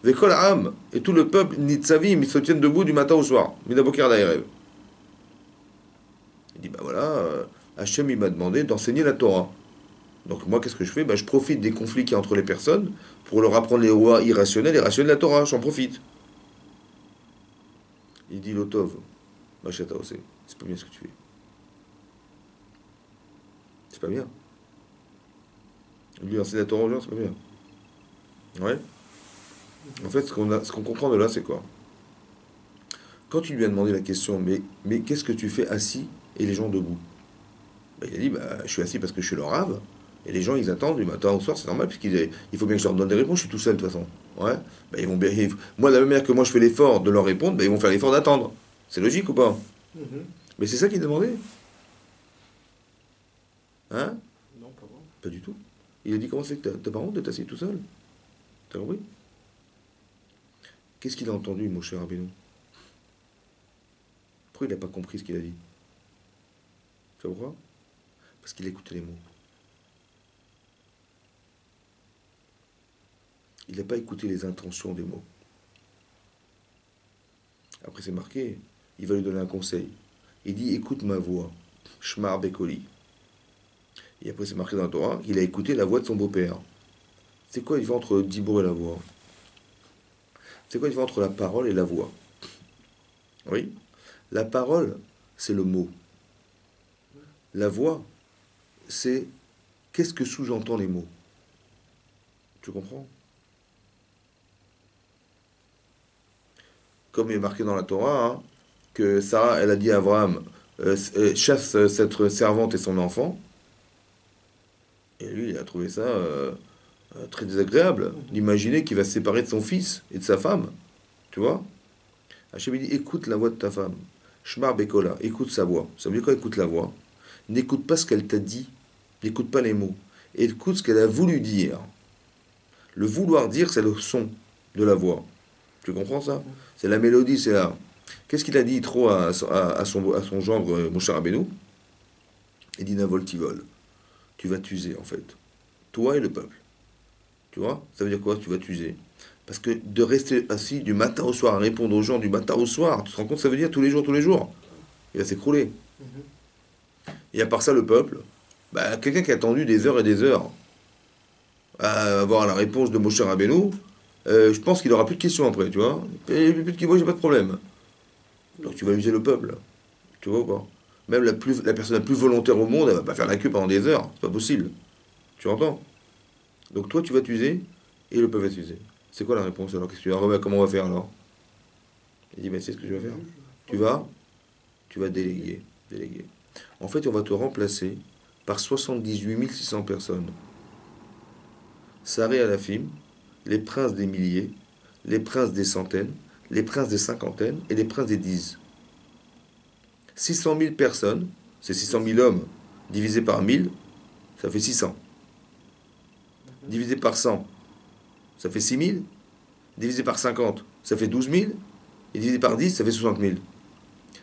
Speaker 1: Vekol Am, et tout le peuple, Nitzavim, ils se tiennent debout du matin au soir. Midabokar Daerev. Il dit bah voilà, Hachem il m'a demandé d'enseigner la Torah. Donc moi qu'est-ce que je fais? Je profite des conflits qu'il y a entre les personnes pour leur apprendre les lois irrationnelles et rationnelles de la Torah. J'en profite. Il dit Lotov, Machata Ose, c'est pas bien ce que tu fais. C'est pas bien. Lui enseigner la Torah aux gens, c'est pas bien. Ouais. En fait, ce qu'on comprend de là, c'est quoi? Quand tu lui as demandé la question, mais qu'est-ce que tu fais assis et les gens debout? Il a dit, je suis assis parce que je suis le rave, et les gens, ils attendent du matin au soir, c'est normal, il faut bien que je leur donne des réponses, je suis tout seul de toute façon. Ouais. Ils vont bien, moi, de la même manière que moi, je fais l'effort de leur répondre, ils vont faire l'effort d'attendre. C'est logique ou pas?
Speaker 2: Mhm.
Speaker 1: Mais c'est ça qu'il demandait. Hein?
Speaker 2: Non, pas vraiment.
Speaker 1: Pas du tout. Il a dit, comment c'est que t'as pas honte d'être assis tout seul? T'as compris? Qu'est-ce qu'il a entendu, mon cher Rabbeinu? Pourquoi il n'a pas compris ce qu'il a dit? Tu sais pourquoi? Parce qu'il a écouté les mots. Il n'a pas écouté les intentions des mots. Après, c'est marqué, il va lui donner un conseil. Il dit, écoute ma voix, Shmar Bekoli. Et après, c'est marqué dans la Torah, il a écouté la voix de son beau-père. C'est quoi la différence entre Dibour et la voix? C'est quoi la différence entre la parole et la voix? Oui. La parole, c'est le mot. La voix, c'est qu'est-ce que sous-entend les mots. Tu comprends? Comme il est marqué dans la Torah, hein, que Sarah, elle a dit à Abraham, chasse cette servante et son enfant. Et lui, il a trouvé ça très désagréable d'imaginer qu'il va se séparer de son fils et de sa femme. Tu vois? Hachem dit, écoute la voix de ta femme. Shmar Bekola, écoute sa voix. Ça veut dire quoi, écoute la voix? N'écoute pas ce qu'elle t'a dit, n'écoute pas les mots. Écoute ce qu'elle a voulu dire. Le vouloir dire, c'est le son de la voix. Tu comprends ça? C'est la mélodie, c'est la... Qu'est-ce qu'il a dit trop à son gendre, mon cher Rabbeinu? Il dit, Navoltivol. Tu vas t'user, en fait. Toi et le peuple. Tu vois? Ça veut dire quoi, tu vas t'user? Parce que de rester assis du matin au soir, à répondre aux gens du matin au soir, tu te rends compte, ça veut dire tous les jours, tous les jours. Il va s'écrouler. Et à part ça, le peuple, quelqu'un qui a attendu des heures et des heures à avoir la réponse de Moshe Rabbeinu, je pense qu'il aura plus de questions après, tu vois. Et plus de questions, j'ai pas de problème. Donc tu vas user le peuple, tu vois ou pas? Même la personne la plus volontaire au monde, elle va pas faire la queue pendant des heures, c'est pas possible. Tu entends? Donc toi, tu vas t'user et le peuple va s'user. C'est quoi la réponse alors? Qu'est-ce que tu vas, comment on va faire alors? Il dit, mais c'est ce que tu vas faire. Tu vas déléguer. Déléguer. En fait, on va te remplacer par 78 600 personnes. Saré à la Fim, les princes des milliers, les princes des centaines, les princes des cinquantaines et les princes des dix. 600 000 personnes, c'est 600 000 hommes, divisé par 1000, ça fait 600. Divisé par 100, ça fait 6 000. Divisé par 50, ça fait 12 000. Et divisé par 10, ça fait 60 000.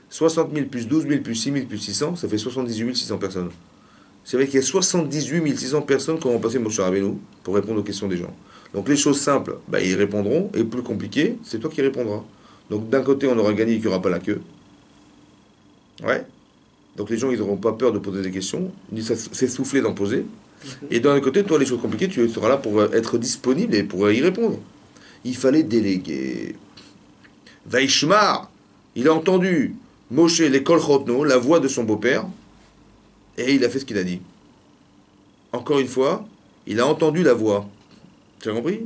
Speaker 1: 60 000 plus 12 000 plus 6 000 plus 600, ça fait 78 600 personnes. C'est vrai qu'il y a 78 600 personnes qui ont passé Moshe Rabbeinu pour répondre aux questions des gens. Donc les choses simples, ils répondront, et plus compliquées, c'est toi qui répondras. Donc d'un côté, on aura gagné qu'il n'y aura pas la queue. Ouais. Donc les gens, ils n'auront pas peur de poser des questions, ni s'essouffler d'en poser. Et d'un autre côté, toi, les choses compliquées, tu seras là pour être disponible et pour y répondre. Il fallait déléguer. Vaishmar, il a entendu Moshe, l'école Chotno, la voix de son beau-père, et il a fait ce qu'il a dit. Encore une fois, il a entendu la voix. Tu as compris?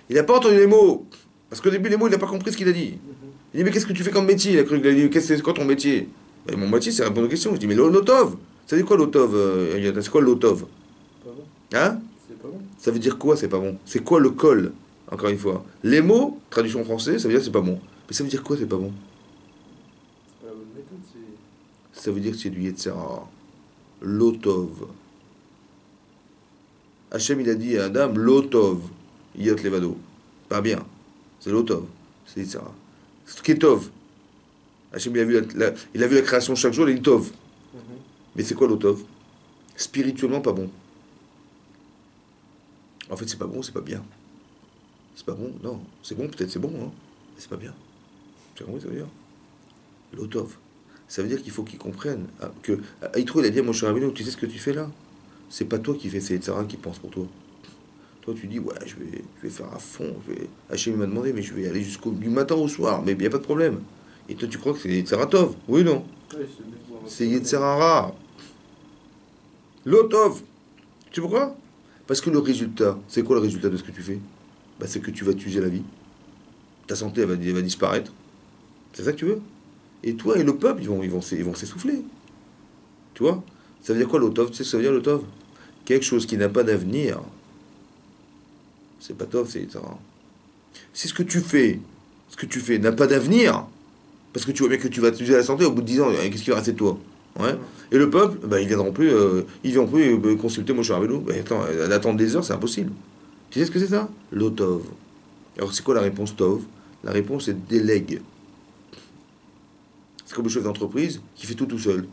Speaker 1: Il n'a pas entendu les mots. Parce qu'au début, les mots, il n'a pas compris ce qu'il a dit. Il dit, mais qu'est-ce que tu fais comme métier? Il a cru qu'il a dit, qu'est-ce que c'est quoi ton métier? Mon métier, c'est répondre aux questions. Je dis, mais l'otov, ça veut dire quoi l'otov? C'est quoi l'otov?
Speaker 2: Pas bon.
Speaker 1: Hein?
Speaker 2: C'est pas bon.
Speaker 1: Ça veut dire quoi, c'est pas bon? C'est quoi le col? Encore une fois. Les mots, traduction française, ça veut dire c'est pas bon. Mais ça veut dire quoi, c'est pas bon?
Speaker 2: C'est pas la bonne méthode, c'est.
Speaker 1: Ça veut dire que c'est du Yetzirah. L'otov. Hachem, il a dit à Adam, l'otov. Yot levado. Pas bien. C'est l'otov. C'est Yetzirah. Ce qui est tov. Hachem, il a vu la création chaque jour, il est tov. Mais c'est quoi l'otov? Spirituellement, pas bon. En fait, c'est pas bon, c'est pas bien. C'est pas bon, non. C'est bon, peut-être c'est bon, hein. Mais c'est pas bien. Tu vois ce que ça veut dire? L'otov. Ça veut dire qu'il faut qu'ils comprennent que Aïtrou, il a dit à mon cher Rabbeinu, tu sais ce que tu fais là? C'est pas toi qui fais, c'est Sarah qui pense pour toi. Toi, tu dis, ouais, je vais faire à fond. Hachem m'a demandé, mais je vais aller jusqu'au du matin au soir, mais il n'y a pas de problème. Et toi, tu crois que c'est Yetzeratov? Oui, non.
Speaker 2: Oui, c'est bien pour
Speaker 1: C'est
Speaker 2: notre
Speaker 1: Yetzerara. L'otov. Tu sais pourquoi? Parce que le résultat, c'est quoi le résultat de ce que tu fais? Bah, c'est que tu vas t'user la vie. Ta santé, elle va disparaître. C'est ça que tu veux? Et toi et le peuple, ils vont s'essouffler. Tu vois? Ça veut dire quoi l'otov? Tu sais ce que ça veut dire l'otov? Quelque chose qui n'a pas d'avenir, c'est pas tov, c'est Yetzerara. Si ce que tu fais n'a pas d'avenir, parce que tu vois bien que tu vas t'user la santé au bout de 10 ans, qu'est-ce qui va rester de toi? Ouais.
Speaker 2: monde.
Speaker 1: Et le peuple, bah, ils viendront plus consulter Moshe Rabbeinu. Bah, attends, d'attendre des heures, c'est impossible. Tu sais ce que c'est ça? L'otov. Alors c'est quoi la réponse tov? La réponse est délègue. C'est comme le chef d'entreprise qui fait tout seul.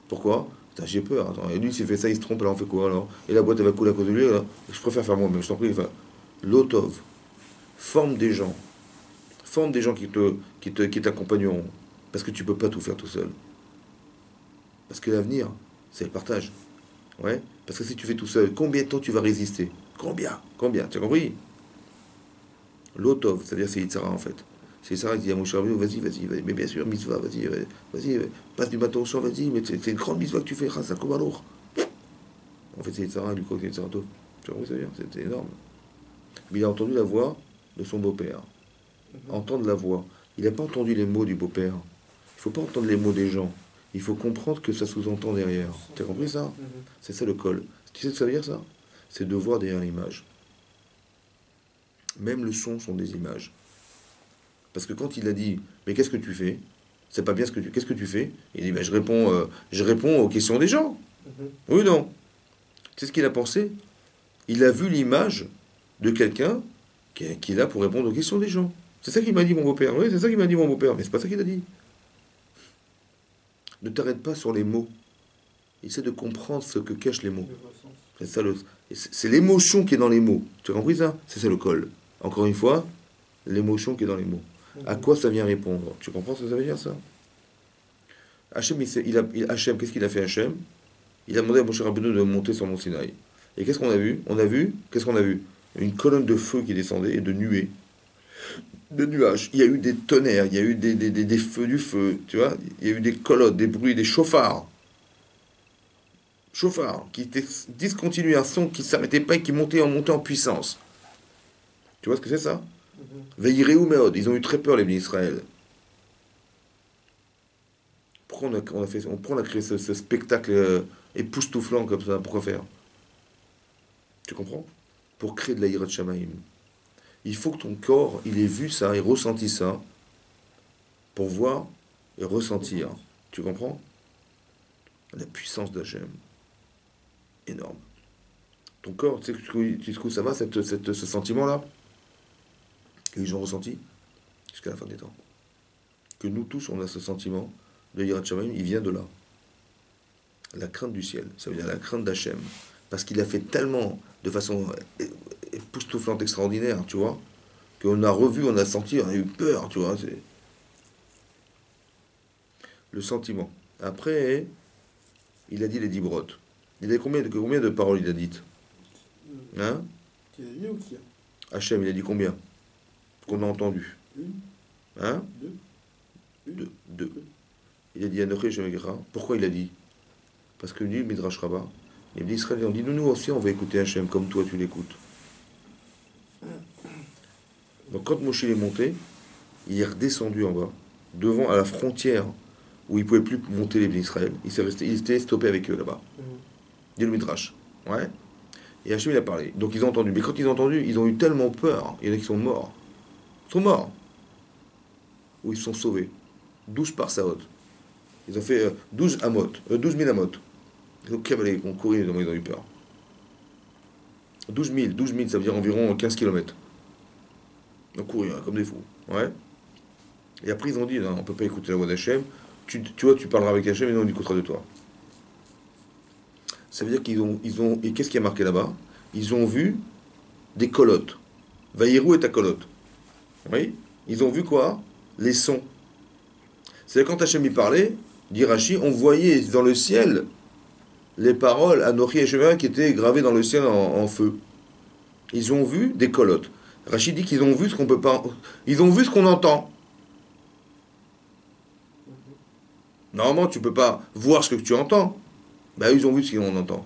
Speaker 1: Pourquoi? Putain, j'ai peur. Attends, et lui, s'il fait ça, il se trompe, alors on fait quoi alors? Et la boîte, elle va couler à cause de lui. Alors, je préfère faire moi-même, je t'en prie. Enfin, l'otov. Forme des gens. Forme des gens qui t'accompagneront. Parce que tu peux pas tout faire tout seul. Parce que l'avenir, c'est le partage. Ouais. Parce que si tu fais tout seul, combien de temps tu vas résister? Combien? Tu as compris? L'otov, c'est-à-dire c'est Yitzhara en fait. C'est Yitzhara qui dit à Moshe Rabbeinu, vas-y. Mais bien sûr, mitzvah, vas-y, passe du matin au soir, vas-y, mais c'est une grande mitzvah que tu fais, Chassa Kobalor. En fait, c'est Yitzhara, lui, quoi, c'est Yitzhara Tov. Tu vois ce que ça veut dire? C'était énorme. Mais il a entendu la voix de son beau-père. Entendre la voix. Il n'a pas entendu les mots du beau-père. Il ne faut pas entendre les mots des gens. Il faut comprendre que ça sous-entend derrière. Tu as compris ça? C'est ça le col. Tu sais ce que ça veut dire ça? C'est de voir derrière l'image. Même le son sont des images. Parce que quand il a dit, mais qu'est-ce que tu fais? C'est pas bien ce que tu. Qu'est-ce que tu fais? Il dit, ben, je réponds aux questions des gens. Oui ou non? C'est ce qu'il a pensé. Il a vu l'image de quelqu'un qui est là pour répondre aux questions des gens. C'est ça qu'il m'a dit mon beau-père. Oui, c'est ça qu'il m'a dit mon beau-père. Mais c'est pas ça qu'il a dit. Ne t'arrête pas sur les mots. Essaie de comprendre ce que cachent les mots. C'est ça c'est l'émotion qui est dans les mots. Tu as compris ça? C'est ça le col. Encore une fois, l'émotion qui est dans les mots. À quoi ça vient répondre? Tu comprends ce que ça veut dire ça? Hachem, Hachem, qu'est-ce qu'il a fait Hachem? Il a demandé à Moshe Rabbeinu de monter sur Mont Sinaï. Et qu'est-ce qu'on a vu? Qu'est-ce qu'on a vu? Une colonne de feu qui descendait et de nuées. De nuages. Il y a eu des tonnerres, il y a eu des feux du feu, tu vois? Il y a eu des colonnes, des bruits, des chauffards. Chauffards qui discontinuaient un son qui ne s'arrêtait pas et qui montait en puissance. Tu vois ce que c'est ça? Veillireu Meod, ils ont eu très peur les bénis Israël. Pourquoi on a créé ce spectacle époustouflant comme ça? Pourquoi faire? Tu comprends? Pour créer de la Yirat Shamaim. Il faut que ton corps, il ait vu ça et ressenti ça pour voir et ressentir. Tu comprends? La puissance d'Hachem. Énorme. Ton corps, tu sais où ça va, ce sentiment-là? Que les gens ont ressenti jusqu'à la fin des temps. Que nous tous, on a ce sentiment de Yirat Shamaim, il vient de là. La crainte du ciel, ça veut dire la crainte d'Hachem. Parce qu'il a fait tellement, de façon époustouflante, extraordinaire, tu vois, qu'on a revu, on a senti, on a eu peur, tu vois. C'est le sentiment. Après, il a dit les 10 brottes. Il a dit combien de paroles il a dites? Hein?
Speaker 2: Qui a dit ou qui a?
Speaker 1: Hachem, il a dit combien? Qu'on a entendu.
Speaker 2: Une,
Speaker 1: Hein?
Speaker 2: deux,
Speaker 1: Deux. Il a dit Anoché Shemegecha. Pourquoi il a dit? Parce que lui, Midrash Rabbah, les Israéliens ont dit nous aussi, on va écouter Hachem comme toi tu l'écoutes. Donc quand Moshe est monté, il est redescendu en bas, devant, à la frontière où il ne pouvait plus monter les Israël. Il était stoppé avec eux là-bas. Dit le Midrash. Ouais. Et Hachem il a parlé. Donc ils ont entendu. Mais quand ils ont entendu, ils ont eu tellement peur. Il y en a qui sont morts. Ils sont morts. Ou ils sont sauvés. 12 par Saot. Ils ont fait 12 amot, 12 000 amot. Ils ont cavalé, ils ont couru, ils ont eu peur. 12 000, ça veut dire environ 15 kilomètres. Ils ont couru, hein, comme des fous. Ouais. Et après, ils ont dit, non, on ne peut pas écouter la voix d'Hachem. Tu vois, tu parleras avec Hachem et non, on écoutera de toi. Ça veut dire qu'ils ont. Et qu'est-ce qui a marqué là-bas? Ils ont vu des colottes. Vaïrou est ta colotte. Oui. Ils ont vu quoi? Les sons. C'est quand Hachem y parlait, dit Rashi, on voyait dans le ciel les paroles Anochi et Shema qui étaient gravées dans le ciel en feu. Ils ont vu des colottes. Rashi dit qu'ils ont vu ce qu'on peut pas. Ils ont vu ce qu'on entend. Normalement, tu peux pas voir ce que tu entends. Bah, ils ont vu ce qu'on entend.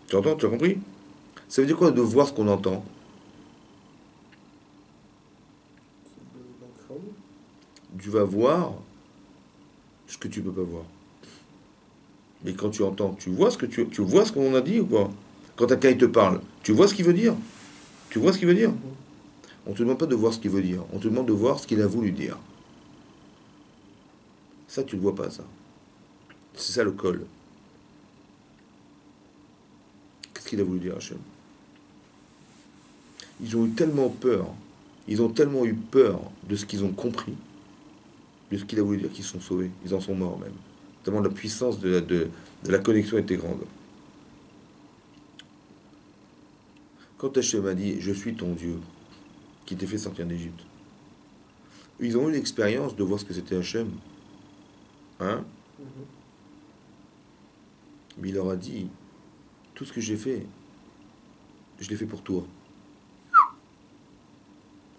Speaker 1: Tu entends? Tu as compris? Ça veut dire quoi de voir ce qu'on entend? Tu vas voir ce que tu peux pas voir. Mais quand tu entends, tu vois ce que tu vois ce qu'on a dit ou pas? Quand quelqu'un il te parle, tu vois ce qu'il veut dire? Tu vois ce qu'il veut dire? On te demande pas de voir ce qu'il veut dire. On te demande de voir ce qu'il a voulu dire. Ça, tu le vois pas, ça. C'est ça le col. Qu'est-ce qu'il a voulu dire, Hachem? Ils ont eu tellement peur. Ils ont tellement eu peur de ce qu'ils ont compris, de ce qu'il a voulu dire, qu'ils sont sauvés. Ils en sont morts même. Tellement la puissance de la connexion était grande. Quand Hachem a dit je suis ton Dieu qui t'ai fait sortir d'Égypte, ils ont eu l'expérience de voir ce que c'était Hachem. Hein? Mais il leur a dit tout ce que j'ai fait, je l'ai fait pour toi.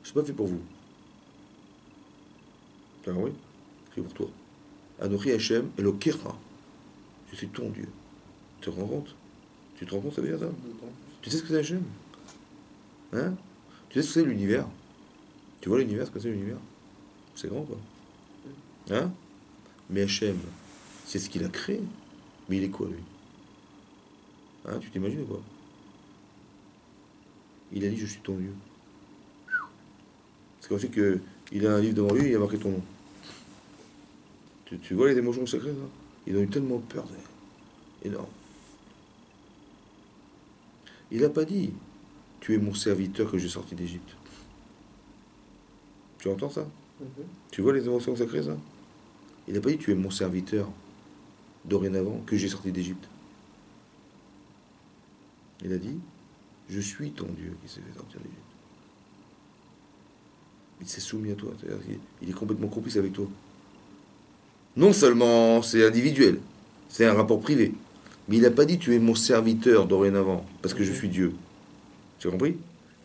Speaker 1: Je l'ai pas fait pour vous. T'as compris? C'est pour toi. Anochi Hachem Elokera. Je suis ton Dieu. Tu te rends compte? Tu te rends compte, ça veut dire ça? Tu sais ce que c'est Hachem? Hein? Tu sais ce que c'est l'univers? Tu vois l'univers, ce que c'est l'univers? C'est grand, quoi. Hein? Mais Hachem, c'est ce qu'il a créé. Mais il est quoi, lui? Hein? Tu t'imagines quoi? Il a dit, je suis ton Dieu. C'est comme si que il a un livre devant lui et il a marqué ton nom. Tu vois les émotions secrètes, là? Ils ont eu tellement peur. Énorme. Il n'a pas dit, tu es mon serviteur que j'ai sorti d'Égypte. Tu entends ça? Tu vois les émotions sacrées, ça? Il n'a pas dit, tu es mon serviteur, dorénavant, que j'ai sorti d'Égypte. Il a dit, je suis ton Dieu qui s'est fait sortir d'Égypte. Il s'est soumis à toi. C'est-à-dire qu'il est complètement complice avec toi. Non seulement c'est individuel, c'est un rapport privé, mais il n'a pas dit, tu es mon serviteur dorénavant, parce que je suis Dieu. Tu as compris?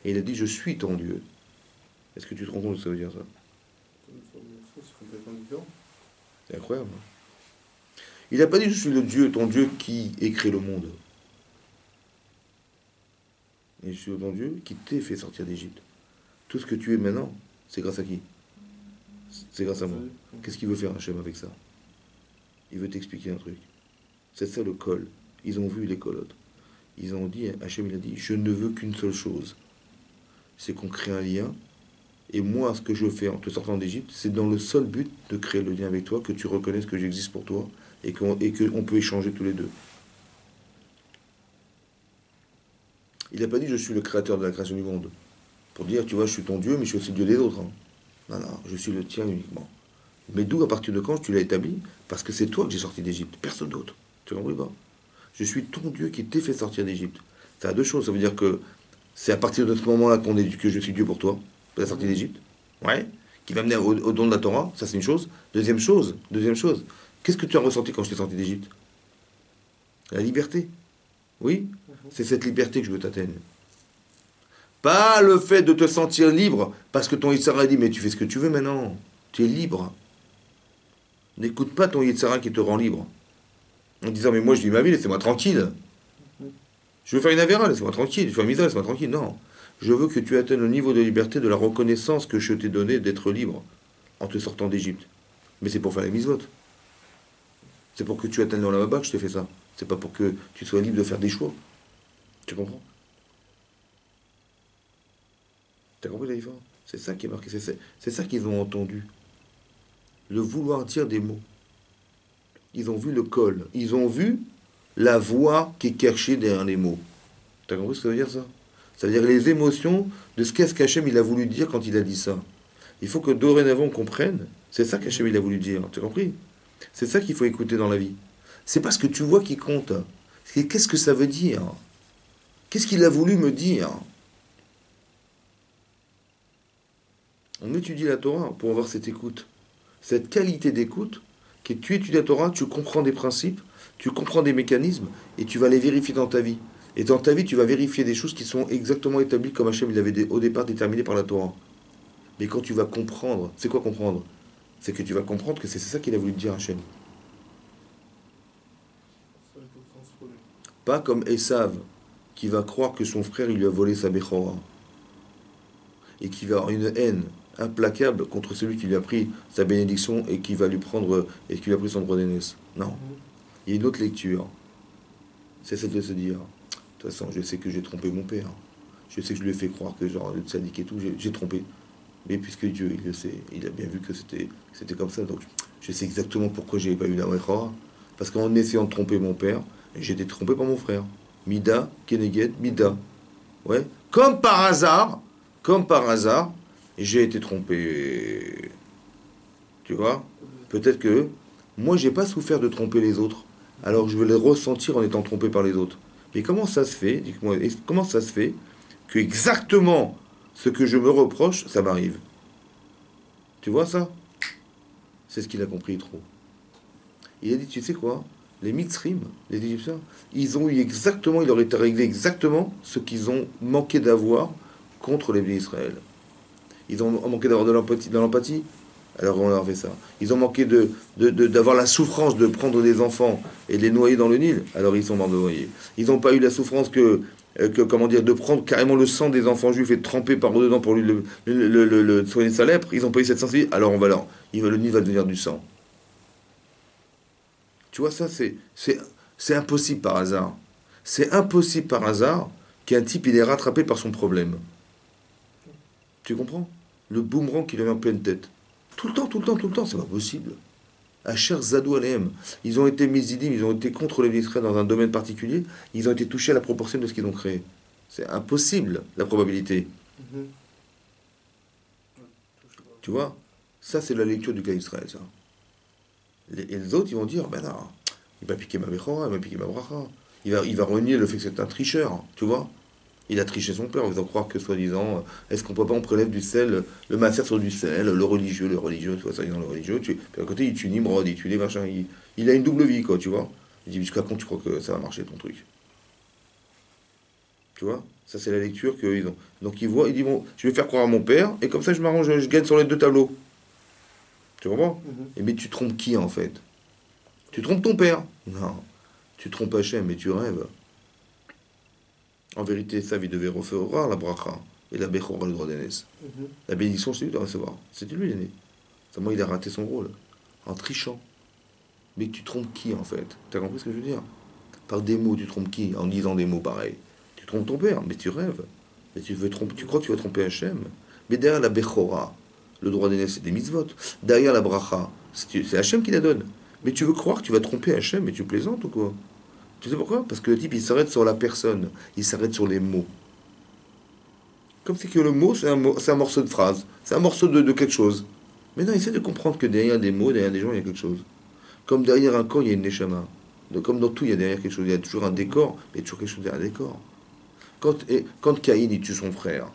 Speaker 1: Et il a dit, je suis ton Dieu. Est-ce que tu te rends compte de ce que ça veut dire, ça?
Speaker 2: C'est complètement différent.
Speaker 1: C'est incroyable. Hein. Il n'a pas dit, je suis le Dieu, ton Dieu qui ait créé le monde. Et je suis ton Dieu qui t'ai fait sortir d'Égypte. Tout ce que tu es maintenant, c'est grâce à qui? C'est grâce à moi. Qu'est-ce qu'il veut faire Hachem avec ça? Il veut t'expliquer un truc. C'est ça le col. Ils ont vu les colottes. Ils ont dit, Hachem il a dit, je ne veux qu'une seule chose. C'est qu'on crée un lien. Et moi, ce que je fais en te sortant d'Égypte, c'est dans le seul but de créer le lien avec toi, que tu reconnaisses que j'existe pour toi et qu'on peut échanger tous les deux. Il n'a pas dit, je suis le créateur de la création du monde. Pour dire, tu vois, je suis ton Dieu, mais je suis aussi le Dieu des autres. Hein. Non, non, je suis le tien uniquement. Mais d'où, à partir de quand tu l'as établi? Parce que c'est toi que j'ai sorti d'Égypte, personne d'autre. Tu comprends pas? Je suis ton Dieu qui t'ai fait sortir d'Égypte. Ça a deux choses. Ça veut dire que c'est à partir de ce moment-là que je suis Dieu pour toi, pour la sortie d'Égypte. Ouais. Qui va mener au don de la Torah. Ça, c'est une chose. Deuxième chose. Qu'est-ce que tu as ressenti quand je t'ai sorti d'Égypte? La liberté. Oui. C'est cette liberté que je veux t'atteindre. Pas le fait de te sentir libre parce que ton Yitzhara dit mais tu fais ce que tu veux maintenant. Tu es libre. N'écoute pas ton Yitzhara qui te rend libre. En disant mais moi je vis ma vie, laissez-moi tranquille. Je veux faire une avéra, laissez-moi tranquille. Je veux faire une misère, laissez-moi tranquille. Non. Je veux que tu atteignes le niveau de liberté de la reconnaissance que je t'ai donné d'être libre en te sortant d'Égypte. Mais c'est pour faire les mitzvot. C'est pour que tu atteignes dans la Mabak que je t'ai fait ça. C'est pas pour que tu sois libre de faire des choix. Tu comprends? T'as compris la différence? C'est ça qui est marqué, c'est ça qu'ils ont entendu. Le vouloir dire des mots. Ils ont vu le col. Ils ont vu la voix qui est cachée derrière les mots. T'as compris ce que ça veut dire ça? Ça veut dire les émotions de ce qu'Hachem il a voulu dire quand il a dit ça. Il faut que dorénavant on comprenne. C'est ça qu'Hachem il a voulu dire. T'as compris? C'est ça qu'il faut écouter dans la vie. C'est pas ce que tu vois qui compte. Qu'est-ce que ça veut dire? Qu'est-ce qu'il a voulu me dire? On étudie la Torah pour avoir cette écoute. Cette qualité d'écoute, que tu étudies la Torah, tu comprends des principes, tu comprends des mécanismes, et tu vas les vérifier dans ta vie. Et dans ta vie, tu vas vérifier des choses qui sont exactement établies comme Hachem l'avait au départ déterminé par la Torah. Mais quand tu vas comprendre, c'est quoi comprendre? C'est que tu vas comprendre que c'est ça qu'il a voulu te dire Hachem.
Speaker 2: Ça va être transformé.
Speaker 1: Pas comme Esav, qui va croire que son frère il lui a volé sa Bechora. Et qui va avoir une haine implacable contre celui qui lui a pris sa bénédiction et qui va lui prendre et qui lui a pris son droit d'aînesse. Non. Il y a une autre lecture. C'est celle de se dire, de toute façon, je sais que j'ai trompé mon père. Je sais que je lui ai fait croire que genre le tzaddik et tout, j'ai trompé. Mais puisque Dieu, il le sait, il a bien vu que c'était comme ça, donc je sais exactement pourquoi j'ai pas eu la Mechora. Parce qu'en essayant de tromper mon père, j'ai été trompé par mon frère. Mida, Keneged, Mida. Ouais. Comme par hasard, j'ai été trompé. Tu vois? Peut-être que moi, j'ai pas souffert de tromper les autres. Alors je vais les ressentir en étant trompé par les autres. Mais comment ça se fait, dites-moi, comment ça se fait que exactement ce que je me reproche, ça m'arrive? Tu vois ça? C'est ce qu'il a compris trop. Il a dit, tu sais quoi? Les Mitzrim, les Égyptiens, ils ont eu exactement, il leur était réglé exactement ce qu'ils ont manqué d'avoir contre les Bénis Israël. Ils ont manqué d'avoir de l'empathie, alors on leur fait ça. Ils ont manqué d'avoir la souffrance de prendre des enfants et de les noyer dans le Nil, alors ils sont morts de noyer. Ils n'ont pas eu la souffrance comment dire, de prendre carrément le sang des enfants juifs et de tremper par dedans pour lui soigner sa lèpre. Ils n'ont pas eu cette sensibilité, alors le Nil va devenir du sang. Tu vois, ça, c'est impossible par hasard. C'est impossible par hasard qu'un type, il est rattrapé par son problème. Tu comprends? Le boomerang qui lui met en pleine tête. Tout le temps, tout le temps, tout le temps, c'est pas possible. Asher Zadou Aleem. Ils ont été mizidim, ils ont été contre les Israël dans un domaine particulier, ils ont été touchés à la proportion de ce qu'ils ont créé. C'est impossible, la probabilité. Tu vois? Ça, c'est la lecture du cas d'Israël, ça. Et les autres, ils vont dire, ben non, il va piquer ma Bechora, il va piquer ma Bracha. Il va renier le fait que c'est un tricheur, tu vois? Il a triché son père en faisant croire que, soi-disant, est-ce qu'on peut pas, on prélève du sel, le macer sur du sel, le religieux, tu vois, ça, dans le religieux, puis à côté, il tue Nimrod, il tue les machins, il a une double vie, quoi, tu vois. Il dit, jusqu'à quand tu crois que ça va marcher, ton truc? Tu vois? Ça, c'est la lecture qu'ils ont. Donc, il dit, bon, je vais faire croire à mon père, et comme ça, je m'arrange, je gagne sur les deux tableaux. Tu comprends? Et mais tu trompes qui, en fait? Tu trompes ton père? Non. Tu trompes Hachem, mais tu rêves. En vérité, ça, il devait recevoir la bracha et la bechora, le droit d'aînesse. La bénédiction, c'est lui de recevoir. C'était lui l'aîné. Seulement, il a raté son rôle. En trichant. Mais tu trompes qui, en fait? T'as compris ce que je veux dire? Par des mots, tu trompes qui? En disant des mots pareils. Tu trompes ton père, mais tu rêves. Mais tu crois que tu vas tromper Hachem. Mais derrière la bechora, le droit d'aînesse, c'est des mitzvot. Derrière la bracha, c'est Hachem qui la donne. Mais tu veux croire que tu vas tromper Hachem, mais tu plaisantes ou quoi? Tu sais pourquoi? Parce que le type, il s'arrête sur la personne. Il s'arrête sur les mots. Comme si que le mot, c'est un morceau de phrase. C'est un morceau de quelque chose. Mais non, essaie de comprendre que derrière des mots, derrière des gens, il y a quelque chose. Comme derrière un corps, il y a une neshama. Donc, comme dans tout, il y a derrière quelque chose. Il y a toujours un décor, mais il y a toujours quelque chose derrière un décor. Quand Caïn, il tue son frère,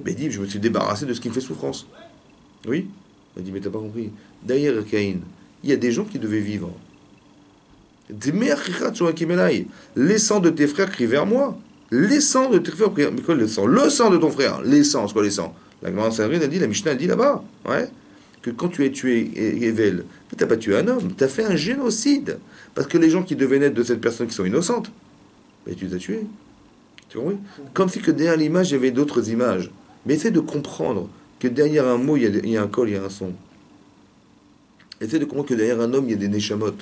Speaker 1: mais il dit, je me suis débarrassé de ce qui me fait souffrance. Oui? Il dit, mais t'as pas compris. Derrière Caïn, il y a des gens qui devaient vivre. Les sangs de tes frères crient vers moi. Les sangs de tes frères crient. Mais quoi le sang? Le sang de ton frère. Les sangs, c'est quoi les sangs? La grande Sanhedrin a dit, la Mishnah a dit là-bas, ouais, que quand tu as tué Evel, tu n'as pas tué un homme, tu as fait un génocide. Parce que les gens qui devaient naître de cette personne qui sont innocentes, mais tu les as tués. Tu comprends? Comme si que derrière l'image, il y avait d'autres images. Mais essaie de comprendre que derrière un mot, il y a un col, il y a un son. Essaie de comprendre que derrière un homme, il y a des neshamot,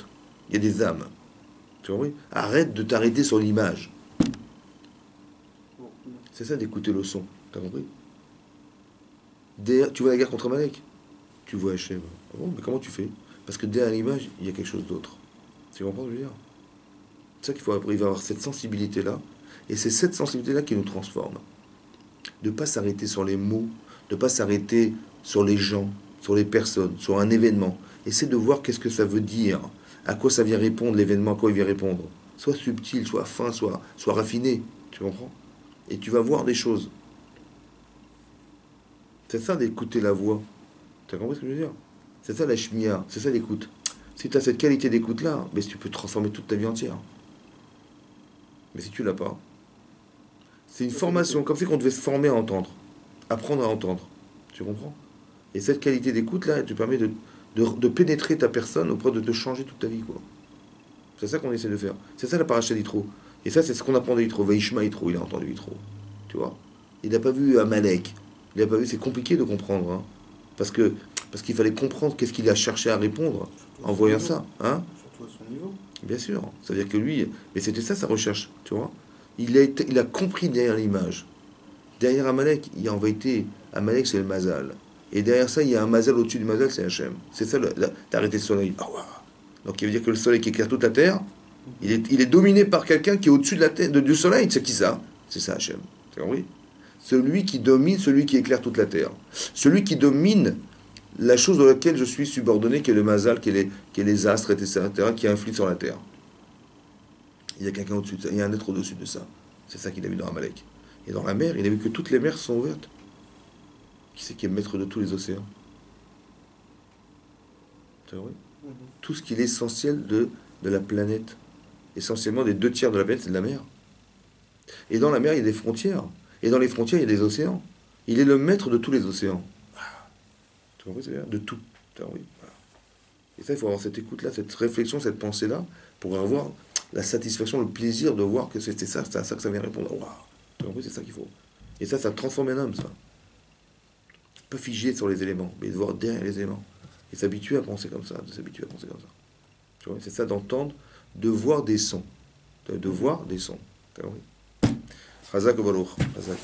Speaker 1: il y a des âmes. Tu vois, oui. Arrête de t'arrêter sur l'image. C'est ça d'écouter le son. T'as compris? Derrière, tu vois la guerre contre Malek? Tu vois Hachem. Ah bon, mais comment tu fais? Parce que derrière l'image, il y a quelque chose d'autre. Tu comprends ce que je veux dire? C'est ça qu'il faut arriver à avoir cette sensibilité-là. Et c'est cette sensibilité-là qui nous transforme. De ne pas s'arrêter sur les mots, de ne pas s'arrêter sur les gens, sur les personnes, sur un événement. Essaie de voir qu'est-ce que ça veut dire. À quoi ça vient répondre, l'événement, à quoi il vient répondre. Soit subtil, soit fin, soit raffiné. Tu comprends? Et tu vas voir des choses. C'est ça d'écouter la voix. Tu as compris ce que je veux dire? C'est ça la shmiya, c'est ça l'écoute. Si tu as cette qualité d'écoute-là, mais tu peux transformer toute ta vie entière. Mais si tu l'as pas, c'est une formation, comme si on devait se former à entendre, apprendre à entendre. Tu comprends? Et cette qualité d'écoute-là, elle te permet de pénétrer ta personne au point de te changer toute ta vie, quoi. C'est ça qu'on essaie de faire. C'est ça la paracha d'Yitro. Et ça, c'est ce qu'on apprend de Yitro. Vaishma Yitro, il a entendu Yitro. Tu vois? Il n'a pas vu Amalek. Il n'a pas vu, c'est compliqué de comprendre. Hein. Parce qu'il fallait comprendre qu'est-ce qu'il a cherché à répondre en voyant ça. Hein?
Speaker 2: Surtout à son niveau.
Speaker 1: Bien sûr. C'est-à-dire que lui, mais c'était ça sa recherche, tu vois? Il a compris derrière l'image. Derrière Amalek, il y a en vérité, Amalek c'est le Mazal. Et derrière ça, il y a un Mazal au-dessus du Mazal, c'est Hachem. C'est ça, t'as arrêté le soleil. Ah, ouais. Donc il veut dire que le soleil qui éclaire toute la terre, il est dominé par quelqu'un qui est au-dessus de la terre, du soleil. C'est qui ça? C'est ça Hachem. Tu as compris? Celui qui domine, celui qui éclaire toute la terre. Celui qui domine la chose dans laquelle je suis subordonné, qui est le Mazal, qui est les astres, etc., qui influent sur la terre. Il y a quelqu'un au-dessus de ça, il y a un être au-dessus de ça. C'est ça qu'il a vu dans Amalek. Et dans la mer, il a vu que toutes les mers sont ouvertes. Qui c'est qui est maître de tous les océans? C'est vrai? Tout ce qui est essentiel de la planète, essentiellement des 2 tiers de la planète, c'est de la mer. Et dans la mer, il y a des frontières. Et dans les frontières, il y a des océans. Il est le maître de tous les océans. Tu comprends ce que je veux dire? De tout. Voilà. Et ça, il faut avoir cette écoute-là, cette réflexion, cette pensée-là, pour avoir la satisfaction, le plaisir de voir que c'était ça, c'est à ça que ça vient répondre. Waouh. Tu comprends? C'est ça qu'il faut. Et ça transforme un homme, ça. Pas figé sur les éléments, mais de voir derrière les éléments. Et s'habituer à penser comme ça, de s'habituer à penser comme ça. Tu vois? C'est ça d'entendre, de voir des sons. De voir des sons. Tu vois? Razak Baruch. Razak.